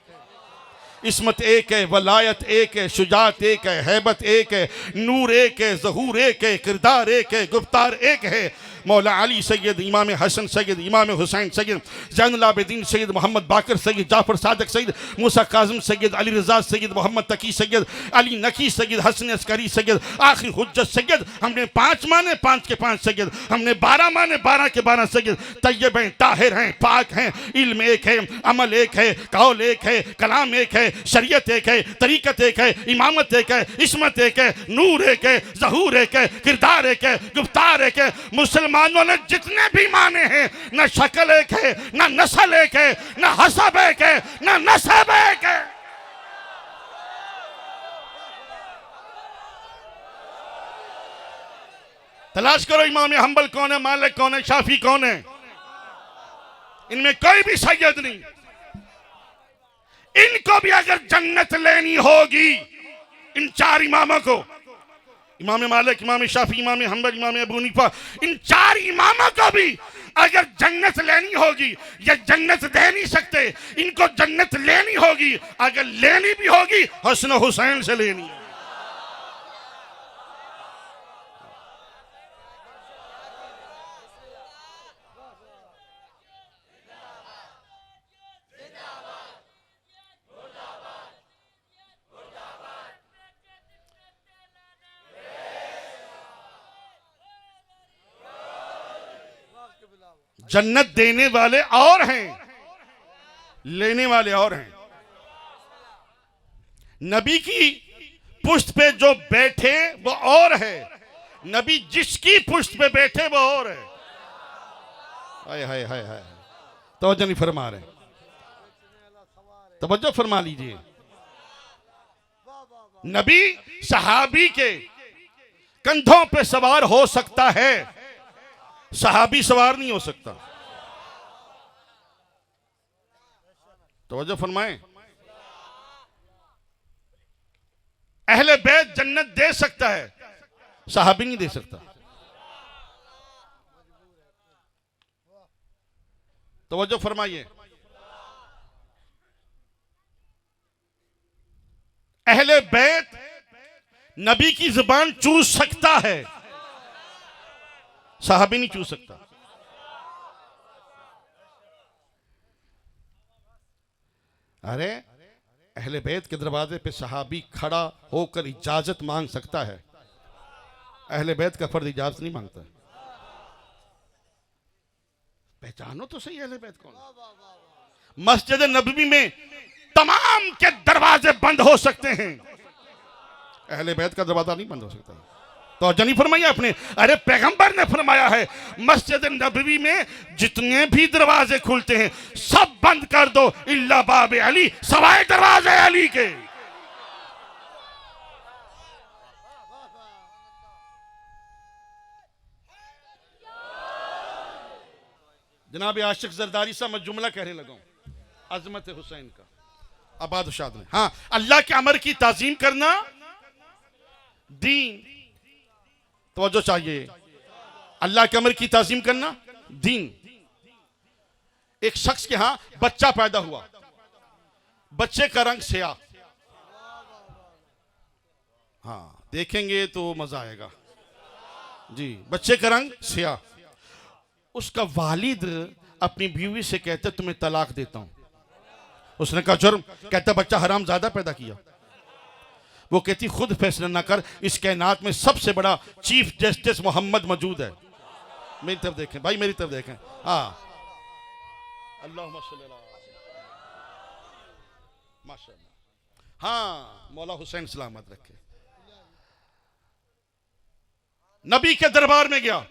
इस्मत एक है, वलायत एक है, शुजात एक है, हैबत एक है, नूर एक है, ज़हूर एक है, किरदार एक है, गुफ्तार एक है। मौला अली सैयद, इमाम हसन सैयद, इमाम हुसैन सैयद, ज़ैनुल आबिदीन सैयद, मोहम्मद बाकर सैयद, जाफर सादिक सैयद, मूसा काज़िम सैयद, अली रज़ा सैयद, मोहम्मद तकी सैयद, अली नकी सैयद, हसन अस्करी सैयद, आखिरी हुज्जत सैयद। हमने 5 माने, 5 के 5 सैयद। हमने 12 माने, 12 के 12 सैयद। तैयब हैं, ताहिर हैं, पाक हैं, इल्म एक है, अमल एक है, कौल एक है, कलाम एक है, शरीयत एक है, तरीक़त एक है, इमामत एक है, इस्मत एक है, नूर एक है, ज़हूर एक है, किरदार एक है, गुफ्तार एक है। मुसलमानों ने जितने भी माने हैं, न शक्ल एक है, न नस्ल एक है, न हसब एक है, न नसब एक है। तलाश करो इमाम हंबल कौन है, मालिक कौन है, शाफी कौन है, इनमें कोई भी सैयद नहीं। इनको भी अगर जन्नत लेनी होगी, इन 4 इमामों को, इमाम मालिक, इमाम शाफी, इमाम हंबल, इमाम अबू हनीफा, इन 4 इमामों को भी अगर जन्नत लेनी होगी, ये जन्नत दे नहीं सकते, इनको जन्नत लेनी होगी। अगर लेनी भी होगी, हसन हुसैन से लेनी है। जन्नत देने वाले और हैं, लेने वाले और हैं। नबी की पुश्त पे जो बैठे वो और है, नबी जिसकी पुश्त पे बैठे वो और है। हाय हाय हाय हाय, तवज्जो नहीं फरमा रहे, तवज्जो फरमा लीजिए। नबी सहाबी के कंधों पे सवार हो सकता है, सहाबी सवार नहीं हो सकता। तवज्जो फरमाएं। अहले बैत जन्नत दे सकता है, सहाबी नहीं दे सकता। तवज्जो फरमाइए। अहले बैत नबी की जुबान चूस सकता है, सहाबी नहीं चूस सकता। अरे अहले बैत के दरवाजे पे सहाबी खड़ा होकर इजाजत मांग सकता है, अहले बैत का फर्द इजाजत नहीं मांगता। पहचानो तो सही अहले बैत कौन। मस्जिद नबवी में तमाम के दरवाजे बंद हो सकते हैं, अहले बैत का दरवाजा नहीं बंद हो सकता। तो जनी फरमाइए अपने, अरे पैगंबर ने फरमाया है मस्जिद नबवी में जितने भी दरवाजे खुलते हैं सब बंद कर दो, इल्ला बाब अली, सवाए दरवाजे अली के। जनाब आशिक जरदारी साहब, मैं जुमला कहने लगा हूं अजमत हुसैन का। आबाद शाद में, हाँ, अल्लाह के अमर की ताजीम करना दीन, तवज्जो चाहिए, अल्लाह के अमर की ताजीम करना दीन। एक शख्स के यहां बच्चा पैदा हुआ, बच्चे का रंग स्याह, हाँ देखेंगे तो मजा आएगा जी, बच्चे का रंग स्याह। उसका वालिद अपनी बीवी से कहते तुम्हें तलाक देता हूं। उसने कहा जुर्म? कहता बच्चा हराम ज्यादा पैदा किया। वो कहती खुद फैसला ना कर, इस कायनात में सबसे बड़ा चीफ जस्टिस मोहम्मद मौजूद है। मेरी तरफ देखें भाई, मेरी तरफ देखें, हाँ, अल्लाहुम्मा सल्ली अला माशाअल्लाह, हाँ, मौला हुसैन सलामत रखे। नबी के दरबार में गया,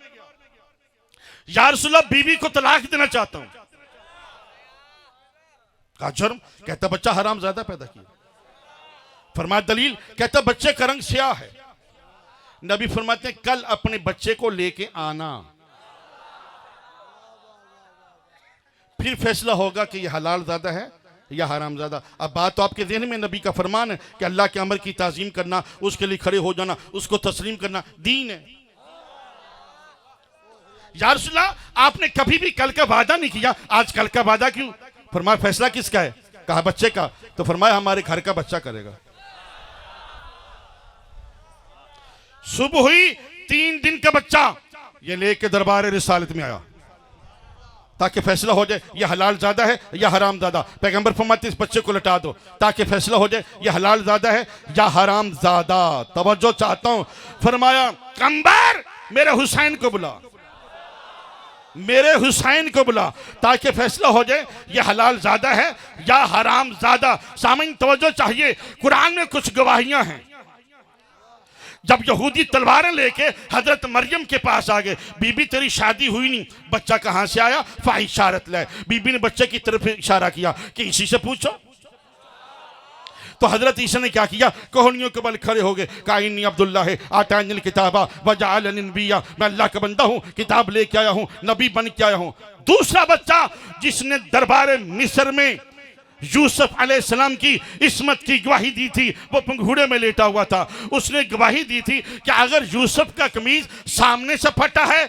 या रसूलल्लाह बीवी को तलाक देना चाहता हूं। कहा जुर्म? कहता बच्चा हराम ज्यादा पैदा किया। फरमाया दलील? कहता बच्चे का रंग स्याह है। नबी फरमाते हैं कल अपने बच्चे को लेके आना, फिर फैसला होगा कि यह हलाल ज्यादा है या हराम ज्यादा। अब बात तो आपके ज़हन में, नबी का फरमान है कि अल्लाह के अमर की ताजीम करना, उसके लिए खड़े हो जाना, उसको तस्लीम करना दीन है। या रसूलल्लाह आपने कभी भी कल का वादा नहीं किया, आज कल का वादा क्यों? फरमाया फैसला किसका है? कहा बच्चे का। तो फरमाया हमारे घर का बच्चा करेगा। सुबह हुई, 3 दिन का बच्चा ये लेके दरबार रिसालत में आया ताकि फैसला हो जाए ये हलाल ज्यादा है या हराम ज्यादा। पैगंबर फरमाते इस बच्चे को लटा दो ताकि फैसला हो जाए ये हलाल ज्यादा है या हराम ज्यादा। तवज्जो चाहता हूं। फरमाया कंबर मेरे हुसैन को बुला, मेरे हुसैन को बुला ताकि फैसला हो जाए ये हलाल ज्यादा है या हराम ज्यादा। सामईन तवज्जो चाहिए, कुरान में कुछ गवाहियां हैं। जब यहूदी तलवारें लेके हजरत मरियम के पास आ गए, बीबी तेरी शादी हुई नहीं, बच्चा कहां से आया? फाइशारत ले। बीबी ने बच्चे की तरफ इशारा किया कि इसी से पूछो। तो हजरत ईसा ने क्या किया? कोहनियों के बल खड़े हो गए, कहा इन्नी अब्दुल्लाह है आतानिल किताबा वजअलनी नबिय्या, मैं अल्लाह का बंदा हूं, किताब लेके आया हूं, नबी बन के आया हूं। दूसरा बच्चा जिसने दरबार मिस्र में यूसुफ अलैहिस्सलाम की इस्मत की गवाही दी थी, वो पंघूड़े में लेटा हुआ था। उसने गवाही दी थी कि अगर यूसुफ का कमीज सामने से फटा है,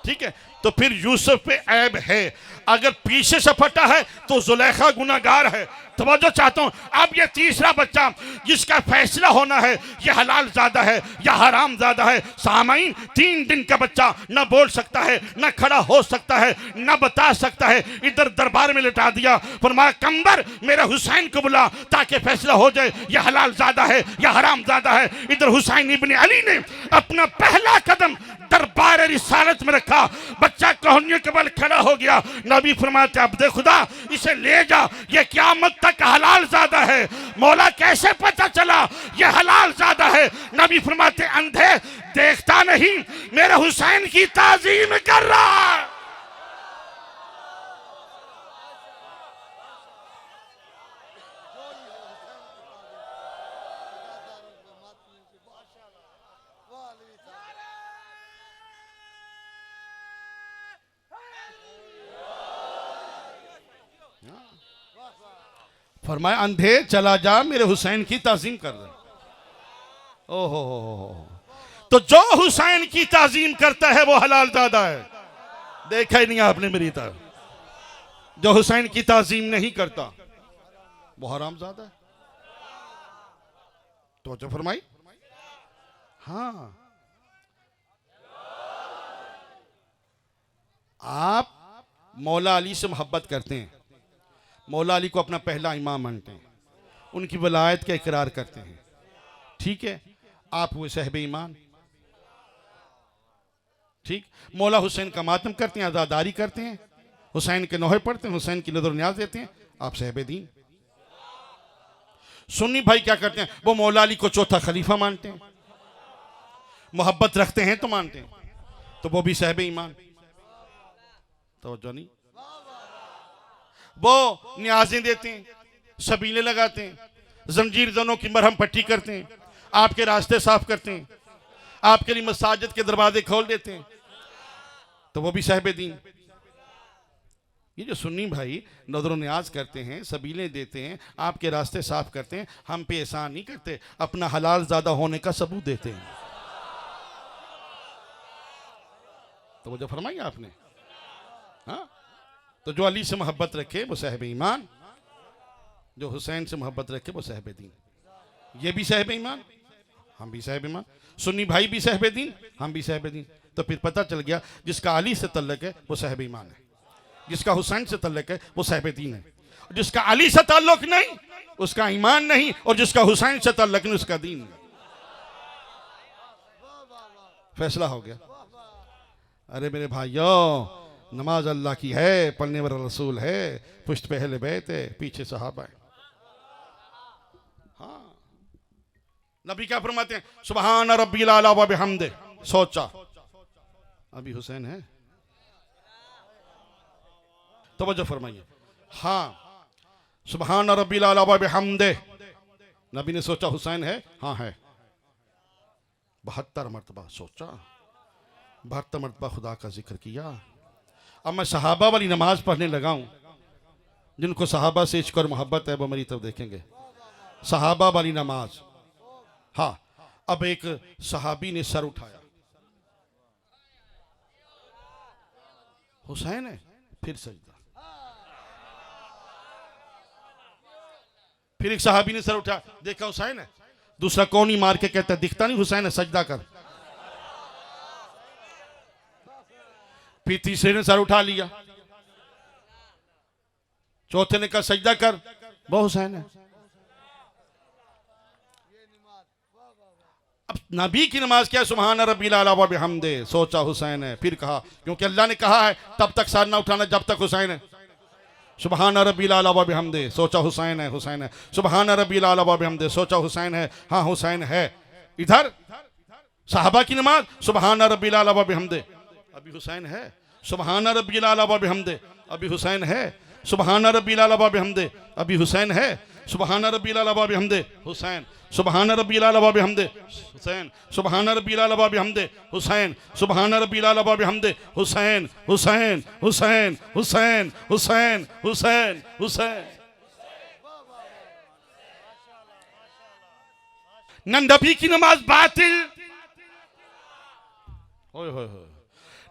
ठीक है, तो फिर यूसुफ पे ऐब है, अगर पीछे से फटा है तो जुलेखा गुनाहगार है। तवज्जो चाहता हूं। अब ये तीसरा बच्चा जिसका फैसला होना है ये हलाल ज्यादा है या हराम ज्यादा है। सामईन 3 दिन का बच्चा न बोल सकता है, न खड़ा हो सकता है, न बता सकता है, इधर दरबार में लिटा दिया। फरमाया कंबर मेरे हुसैन को बुला ताकि फैसला हो जाए ये हलाल ज्यादा है या हराम ज्यादा है। इधर हुसैन इब्ने अली ने अपना पहला कदम दरबार रिसालत में रखा, बच्चा कोहनियों के बल खड़ा हो गया। नबी फरमाते अब्दे खुदा इसे ले जा, ये क़यामत तक हलाल ज्यादा है। मौला कैसे पता चला ये हलाल ज्यादा है? नबी फरमाते अंधे देखता नहीं, मेरे हुसैन की ताजीम कर रहा है। फरमाया अंधे चला जा, मेरे हुसैन की ताजीम कर रहे। ओहो, तो जो हुसैन की ताजीम करता है वो हलाल ज्यादा है। देखा ही नहीं आपने मेरी तरफ। जो हुसैन की ताजीम नहीं करता वो हराम ज्यादा है। तो जो फरमाई, हाँ, आप मौला अली से मोहब्बत करते हैं, मौला अली को अपना पहला इमाम मानते हैं, उनकी वलायत का इकरार करते हैं, ठीक है, आप हुए साहिब ईमान, ठीक। मौला हुसैन का मातम करते हैं, आज़ादारी करते हैं, हुसैन के नोहे पढ़ते हैं, हुसैन की नजर न्याज देते हैं, आप साहिब दीन। सुन्नी भाई क्या करते हैं? वो मौला अली को चौथा खलीफा मानते हैं, मोहब्बत रखते हैं तो मानते हैं, तो वो भी साहिब ईमान। तो जो नहीं, वो न्याजें देते हैं, सबीले लगाते हैं, जंजीर जनों की मरहम पट्टी करते हैं, आपके रास्ते साफ करते हैं, आपके लिए मसाजिद के दरवाजे खोल देते हैं। तो वो भी साहिब दीन। ये जो सुन्नी भाई नजर न्याज करते हैं, सबीलें देते हैं, आपके रास्ते साफ करते हैं, हम पे एहसान नहीं करते, अपना हलाल ज्यादा होने का सबूत देते हैं। तो वो जो फरमाई आपने, हाँ, तो जो अली से मोहब्बत रखे वो साहिब ईमान, जो हुसैन से मोहब्बत रखे वो साहिब दीन। ये भी साहिब ईमान, हम भी साहिब ईमान, सुन्नी भाई भी साहिब दीन, हम भी साहिब दीन। तो फिर पता चल गया जिसका अली से तल्लुक है वो साहिब ईमान है, जिसका हुसैन से तल्लुक है वो साहिब दीन है, जिसका अली से ताल्लुक नहीं उसका ईमान नहीं, और जिसका हुसैन से ताल्लुक नहीं उसका दीन नहीं। फैसला हो गया। अरे मेरे भाइयों, नमाज अल्लाह की है, पढ़ने वाला रसूल है, पुश्त पे अहले बैत है, पीछे सहाबा है। हाँ, नबी क्या फरमाते हैं, सुबहान रब्बिल आला व बिहम्दे। सोचा अभी हुसैन है, तवज्जो फरमाइए। हाँ, सुबहान रब्बिल आला व बिहम्दे। नबी ने सोचा हुसैन है, हाँ है। 72 मरतबा सोचा, 72 मरतबा खुदा का जिक्र किया। अब मैं सहाबा वाली नमाज पढ़ने लगा हूं। जिनको सहाबा से इश्क और मोहब्बत है वो मेरी तरफ देखेंगे। सहाबा वाली नमाज। हाँ, अब एक सहाबी ने सर उठाया, हुसैन है, फिर सजदा। फिर एक सहाबी ने सर उठा, देखा हुसैन है, दूसरा कौन ही मार के कहता है, दिखता नहीं हुसैन है, सजदा कर। फिर तीसरे ने सर उठा लिया, चौथे ने कहा सजदा कर, वो हुसैन है। अब नबी की नमाज क्या है, सुबहान रब्बिल आला व बिहम्दे। सोचा हुसैन है, फिर कहा, क्योंकि अल्लाह ने कहा है तब तक सर ना उठाना जब तक हुसैन है। सुबहान रब्बिल आला व बिहम्दे। सोचा हुसैन है, हुसैन है। सुबहान रब्बिल आला व बिहम्दे। सोचा हुसैन है, हाँ हुसैन है। इधर साहबा की नमाज, सुबहान रब्बिल आला व बिहम्दे, अभी हुसैन है। सुबहान रब्बिल आला व बिहम्दे, अभी हुसैन है। सुबहान रब्बिल आला व बिहम्दे, अभी हुसैन है। सुबहान रब्बिल आला व बिहम्दे, हुसैन। सुबहान रब्बिल आला व बिहम्दे, हुसैन। सुबहान रब्बिल आला व बिहम्दे, हुसैन। सुबहान रब्बिल आला व बिहम्दे, हुसैन, हुसैन, हुसैन, हुसैन, हुसैन, हुसैन, हुसैन। न नबी की नमाज बातिल, होय होय होय,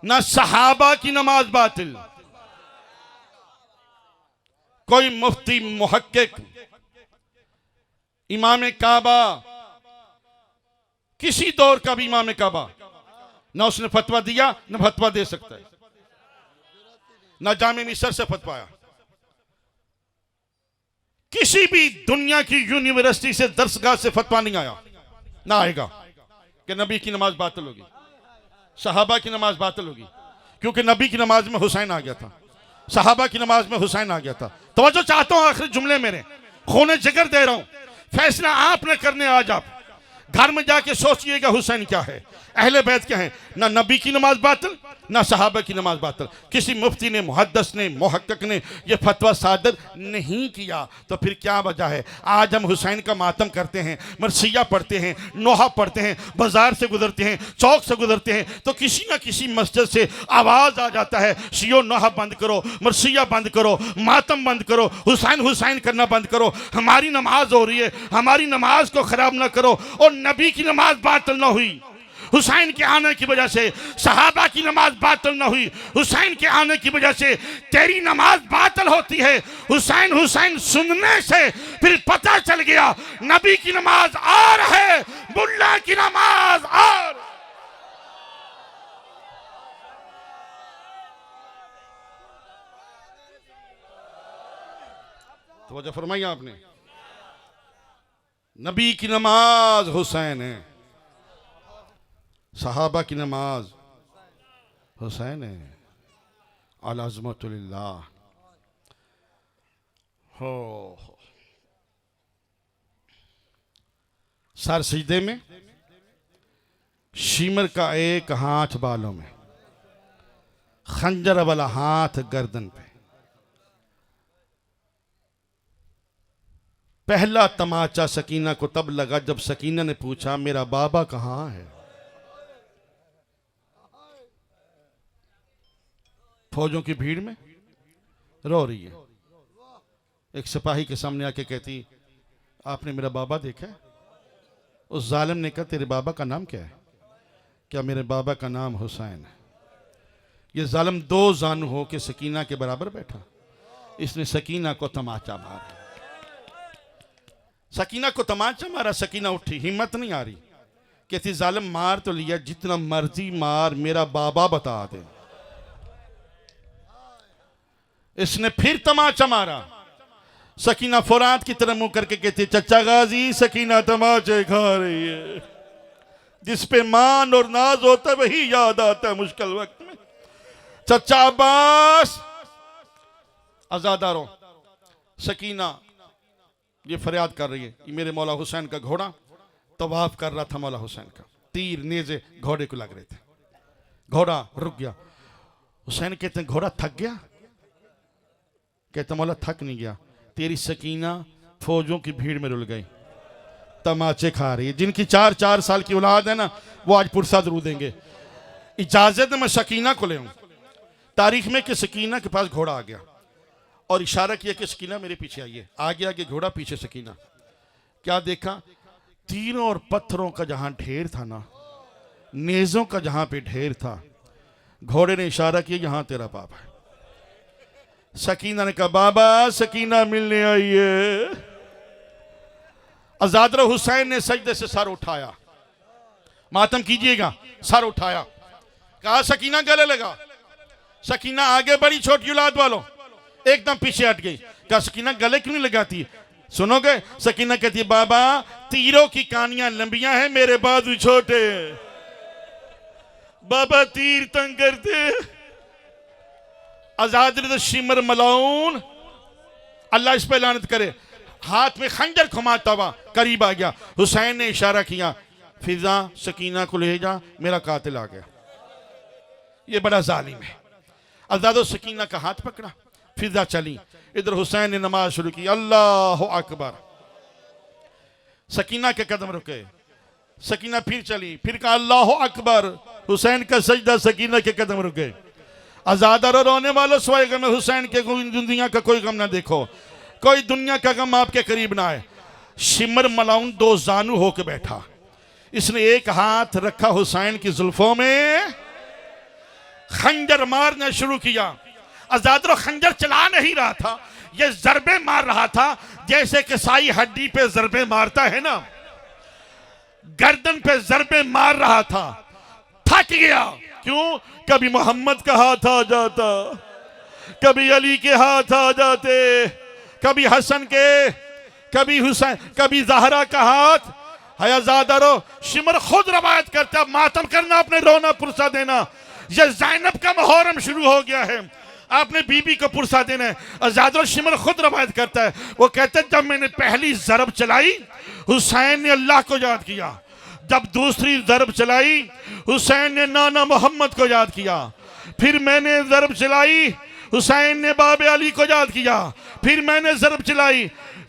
न सहाबा की नमाज बातिल। कोई मुफ्ती मुहक्किक, इमाम काबा, किसी दौर का भी इमाम काबा, ना उसने फतवा दिया ना फतवा दे सकता है, ना जामे मिस्र से फतवाया, किसी भी दुनिया की यूनिवर्सिटी से दरसगाह से फतवा नहीं आया, ना आएगा कि नबी की नमाज बातिल होगी, सहाबा की नमाज बातिल होगी। क्योंकि नबी की नमाज में हुसैन आ गया था, सहाबा की नमाज में हुसैन आ गया था। तवज्जो चाहता हूं, आखिरी जुमले मेरे, खूने जिगर दे रहा हूं, फैसला आपने करने। आज आप घर में जाके सोचिएगा हुसैन क्या है, अहले बैत क्या है। ना नबी की नमाज बातिल, ना सहाबा की नमाज बातिल। किसी मुफ्ती ने, मुहद्दिस ने, मुहक्किक ने यह फतवा सादर नहीं किया, तो फिर क्या वजह है। आज हम हुसैन का मातम करते हैं, मरसिया पढ़ते हैं, नोहा पढ़ते हैं, बाजार से गुजरते हैं, चौक से गुजरते हैं, तो किसी ना किसी मस्जिद से आवाज आ जाता है, शियो नोहा बंद करो, मरसिया बंद करो, मातम बंद करो, हुसैन हुसैन करना बंद करो, हमारी नमाज हो रही है, हमारी नमाज को खराब ना करो। और नबी की नमाज बातिल ना हुई, हुसैन के आने की वजह से। सहाबा की नमाज बातिल ना हुई, हुसैन के आने की वजह से। तेरी नमाज बातिल होती है हुसैन हुसैन सुनने से। फिर पता चल गया नबी की नमाज और है, मुल्ला की नमाज और। तो वजह फरमाई आपने, नबी की नमाज हुसैन है, सहाबा की नमाज हुसैन है। अज़मतुल्लाह हो। सर सीधे में, शीमर का एक हाथ बालों में, खंजर वाला हाथ गर्दन पे। पहला तमाचा सकीना को तब लगा जब सकीना ने पूछा मेरा बाबा कहां है। फौजों की भीड़ में रो रही है। एक सिपाही के सामने आके कहती, आपने मेरा बाबा देखा है? उस जालिम ने कहा, तेरे बाबा का नाम क्या है? क्या मेरे बाबा का नाम हुसैन है। ये जालिम 2 जानू हो के सकीना के बराबर बैठा। इसने सकीना को तमाचा मारा, सकीना को तमाचा मारा। सकीना उठी, हिम्मत नहीं आ रही। कहती, जालिम मार तो लिया, जितना मर्जी मार, मेरा बाबा बता दे। इसने फिर तमाचा मारा। सकीना फौरात की तरह मुंह करके कहती, चचा गाजी, सकीना तमाचे खा रही है। जिस पे मान और नाज होता है वही याद आता है मुश्किल वक्त में। चचा अब्बास, आजादारों, सकीना ये फरियाद कर रही है, ये मेरे मौला हुसैन का घोड़ा तवाफ कर रहा था। मौला हुसैन का तीर नेज़े घोड़े को लग रहे थे। घोड़ा रुक गया। हुसैन कहते हैं, घोड़ा थक गया? कहते, मौला थक नहीं गया, तेरी सकीना फौजों की भीड़ में रुल गई, तमाचे खा रही है। जिनकी 4-4 साल की औलाद है ना, वो आज पुरसा जरूर देंगे। इजाजत मैं सकीना को ले आऊं। तारीख में कि सकीना के पास घोड़ा आ गया और इशारा किया कि सकीना मेरे पीछे आइए। आगे आगे घोड़ा, पीछे सकीना। क्या देखा? तीरों और पत्थरों का जहां ढेर था ना, नेज़ों का जहां पे ढेर था, घोड़े ने इशारा किया, यहां तेरा बाबा है। सकीना ने कहा, बाबा, सकीना मिलने आई है। आजादरो हुसैन ने सजदे से सर उठाया, मातम कीजिएगा, सर उठाया, कहा सकीना गले लगा। सकीना आगे बढ़ी, छोटी औलाद वालों, एकदम पीछे हट गई। कहा, सकीना गले क्यों नहीं लगाती? सुनोगे? सकीना कहती है, बाबा, तीरों की कहानियां लंबियां हैं, मेरे बाजू छोटे। बाबा तीर तंग करते। आजाद शिमर मलाउन, अल्लाह इस पे लानत करे, हाथ में खंजर घुमाता हुआ करीब आ गया। हुसैन ने इशारा किया, फिजा सकीना को ले जा, मेरा कातिल आ गया। ये बड़ा जालिम है। आजादो सकीना का हाथ पकड़ा, फिजा चली। इधर हुसैन ने नमाज शुरू की, अल्लाह अकबर। सकीना के कदम रुके, सकीना फिर चली, फिर कहा अल्लाह अकबर। हुसैन का सजदा, सकीना के कदम रुके। आजाद और रोने वालों, सोए गम हुसैन के दुनिया का कोई गम ना देखो, कोई दुनिया का गम आपके करीब ना आए। शिमर मलाउन 2 जानू होकर बैठा। इसने एक हाथ रखा हुसैन की जुल्फों में, खंजर मारना शुरू किया। आजादरो खंजर चला नहीं रहा था, ये जरबे मार रहा था, जैसे कि साई हड्डी पे जरबे मारता है ना, गर्दन पे जरबे मार रहा था। थक गया। क्यों? कभी मोहम्मद का हाथ आ जाता, कभी अली के हाथ आ जाते, कभी हसन के, कभी हुसैन, कभी जहरा का हाथ। हयाजादारो, शिमर खुद रवायत करता, मातम करना, अपने रोना पुरसा देना। ये ज़ैनब का मुहर्रम शुरू हो गया है, आपने बीबी को पुरसा देना है। आजादरो शिमर खुद रवायत करता है, वो कहते हैं, जब मैंने पहली ज़रब चलाई, हुसैन ने अल्लाह को याद किया। जब दूसरी ज़रब चलाई, हुसैन ने नाना मोहम्मद को याद किया। फिर मैंने ज़रब चलाई, हुसैन ने बाबे अली को याद किया। फिर मैंने ज़रब चलाई,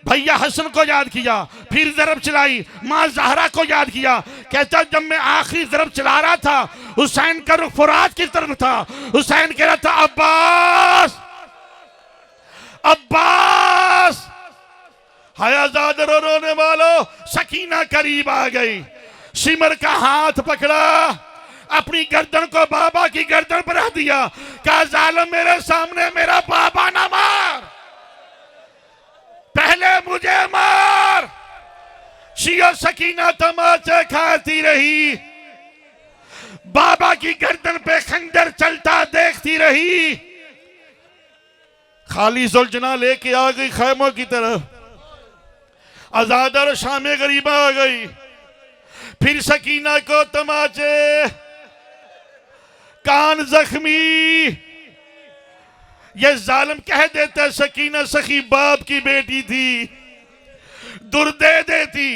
भैया हसन को याद किया। फिर ज़रब चलाई, माँ ज़हरा को याद किया। कहता, जब मैं आखिरी ज़रब चला रहा था, हुसैन का रुख फुरात की तरफ था। हुसैन कह रहा था, अब्बास, अब्बास। हयाजाद रोने वालों, सकीना करीब आ गई, शिमर का हाथ पकड़ा, अपनी गर्दन को बाबा की गर्दन पर रख दिया। कहा, जालिम, मेरे सामने मेरा बाबा ना मार, पहले मुझे मार। शियो सकीना तमाचे खाती रही, बाबा की गर्दन पे खंजर चलता देखती रही। खाली जुलझना लेके आ गई खैमों की तरफ। आजाद और शामे गरीबा आ गई। फिर सकीना को तमाचे, कान जख्मी। ये जालिम कह देता, सकीना सखी बाप की बेटी थी, दुर दे देती।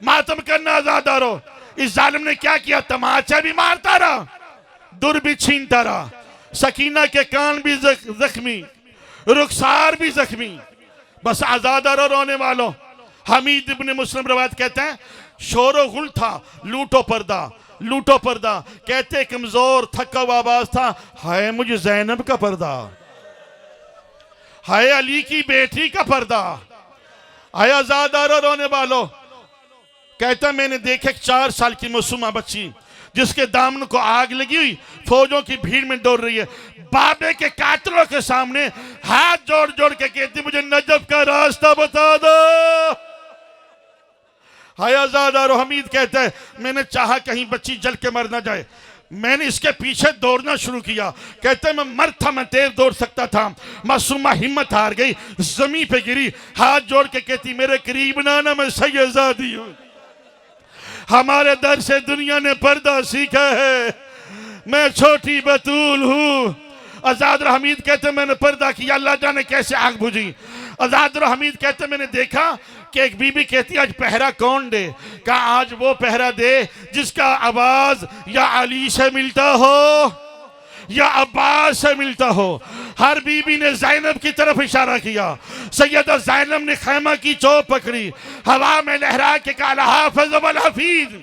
मातम करना आजादारो, इस जालिम ने क्या किया? तमाचा भी मारता रहा, दुर भी छीनता रहा। सकीना के कान भी जख्मी, रुखसार भी जख्मी। बस आजादारो रोने वालों, हमीद इब्ने मुस्लिम रवायत कहते हैं, शोरो गुल था, लूटो पर्दा, लूटो पर्दा। कहते कमजोर थका हुआ आवाज था, हाय मुझे ज़ैनब का पर्दा, हाय अली की बेटी का पर्दा, हाय आजादारो रोने वालों। कहता मैंने देखा 4 साल की मासूमा बच्ची जिसके दामन को आग लगी हुई फौजों की भीड़ में दौड़ रही है, बाबे के कातलों के सामने हाथ जोड़ जोड़ के कहती मुझे नजफ का रास्ता बता दो। हाय आजादारो हमीद कहता है मैंने चाहा कहीं बच्ची जल के मर ना जाए, मैंने इसके पीछे दौड़ना शुरू किया। कहते मैं मर्द था, मैं तेज दौड़ सकता था। मासूमा हिम्मत हार गई, जमीन पे गिरी, हाथ जोड़ के कहती मेरे करीब ना ना, मैं सैयदादी हूं, हमारे दर से दुनिया ने पर्दा सीखा है, मैं छोटी बतूल हूं। आजाद हमीद कहते मैंने पर्दा किया, अल्लाह जाने कैसे आग बुझी। आजाद हमीद कहते मैंने देखा कि एक बीबी कहती आज पहरा कौन दे, कहा आज वो पहरा दे जिसका आवाज या अली से मिलता हो या अब्बास से मिलता हो। हर बीबी ने ज़ैनब की तरफ इशारा किया। सैयदा ज़ैनब ने खैमा की चोप पकड़ी, हवा में लहरा के कहा हाफ़िज़ वल हफ़ीज़।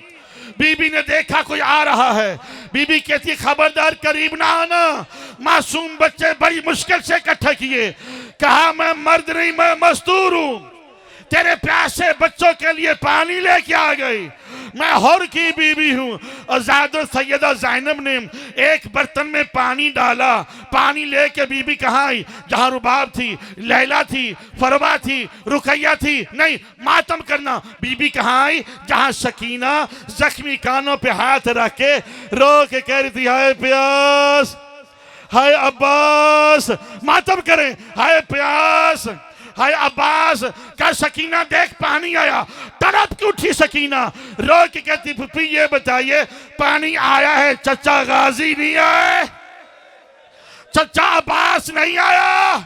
बीबी ने देखा कोई आ रहा है, बीबी कहती खबरदार करीब ना आना। मासूम बच्चे बड़ी मुश्किल से इकट्ठा किए, कहा मैं मर्द नहीं मैं मस्तूर हूं, तेरे प्यासे बच्चों के लिए पानी लेके आ गई, मैं हर की बीवी हूं। आजाद सैयदा ज़ैनब ने एक बर्तन में पानी डाला, पानी लेके बीबी कहाँ आई, जहां रुबाब थी, लैला थी, फरवा थी, रुकैया थी, नहीं मातम करना। बीबी कहाँ आई, जहां सकीना जख्मी कानों पे हाथ रख के रो के कह रही थी हाय प्यास, हाय अब्बास, मातम करें हाय प्यास, हाय अब्बास। क्या सकीना देख पानी आया, तड़प के उठी सकीना, रो के कहती फुफी ये बताइए पानी आया है, चचा गाजी नहीं आए, चचा अब्बास नहीं आया,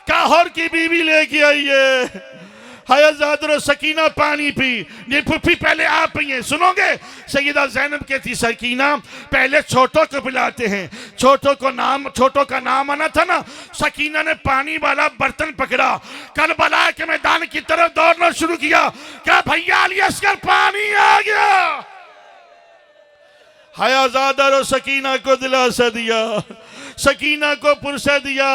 क्या हर की बीवी लेके आई है। हाय आजादरो सकीना पानी पी, ये फुफी पहले आप पिए, सुनोगे। सैयदा ज़ैनब कहती सकीना पहले छोटों को बुलाते हैं, छोटों का नाम आना था ना। सकीना ने पानी वाला बर्तन पकड़ा, करबला के मैदान की तरफ दौड़ना शुरू किया, क्या भैया अली असगर पानी आ गया। हाय आजादरो सकीना को दिलासा दिया, सकीना को पुरसा दिया,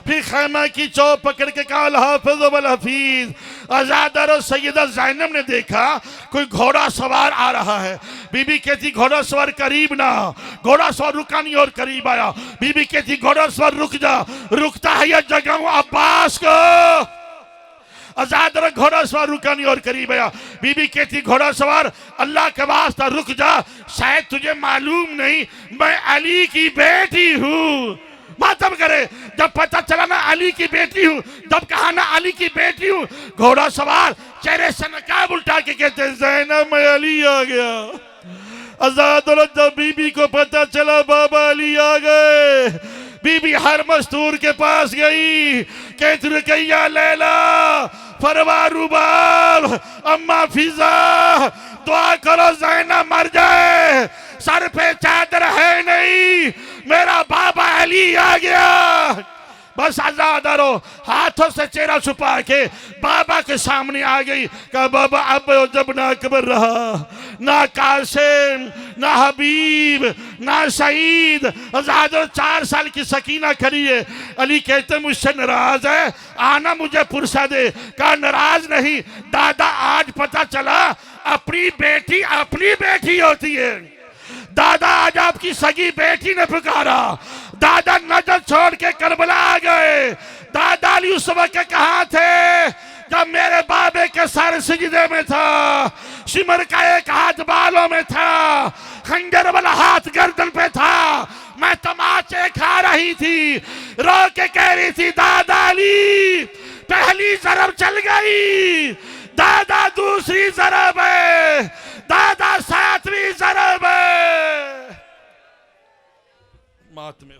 फिर खैमा की चौप पकड़ के कहा हाफ़िज़ वल हफ़ीज़। आजादार और सैयदा ज़ैनब ने देखा कोई घोड़ा सवार आ रहा है, बीबी कहती घोड़ा सवार करीब ना, घोड़ा सवार रुका नहीं और करीब आया। बीबी कहती घोड़ा सवार रुक जा, रुकता है या जगह अब्बास को। आजादार घोड़ा सवार रुका नहीं और करीब आया। बीबी कहती घोड़ा सवार अल्लाह के वास्ता रुक जा, शायद तुझे मालूम नहीं मैं अली की बेटी हूँ। मातम करे, जब पता चला ना अली की बेटी हूँ, जब कहा ना अली की बेटी हूँ, घोड़ा सवार चेहरे से नकाब उल्टा के कहते ज़ैनब मैं अली आ गया। आजाद जब बीबी को पता चला बाबा अली आ गए, बीबी हर मस्तूर के पास गई, कहती रुकैया लैला फरवा रुबाब अम्मा फिजा दुआ करो ज़ैनब मर जाए, सर पे चादर है नहीं, मेरा बाबा अली आ गया। बस आजादारो हाथों से चेहरा छुपा के बाबा के सामने आ गई, कहा बाबा अब जब ना अकबर रहा, ना कासिम, ना हबीब, ना सईद। आजादारो 4 साल की सकीना खड़ी है, अली कहते मुझसे नाराज है, आना मुझे पुरसा दे। कहा नाराज नहीं दादा, आज पता चला अपनी बेटी होती है। दादा आज आपकी सगी बेटी ने पुकारा, दादा नजर छोड़ के करबला आ गए। दादा अली उस वक्त कहाँ थे जब मेरे बाबे के सर सिजदे में था, सिमर का एक हाथ बालों में था, खंजर वाला हाथ गर्दन पे था, मैं तमाचे खा रही थी, रो के कह रही थी दादा अली पहली जरब चल गई, दादा दूसरी जरब है, दादा 7वीं जरब है। मातमे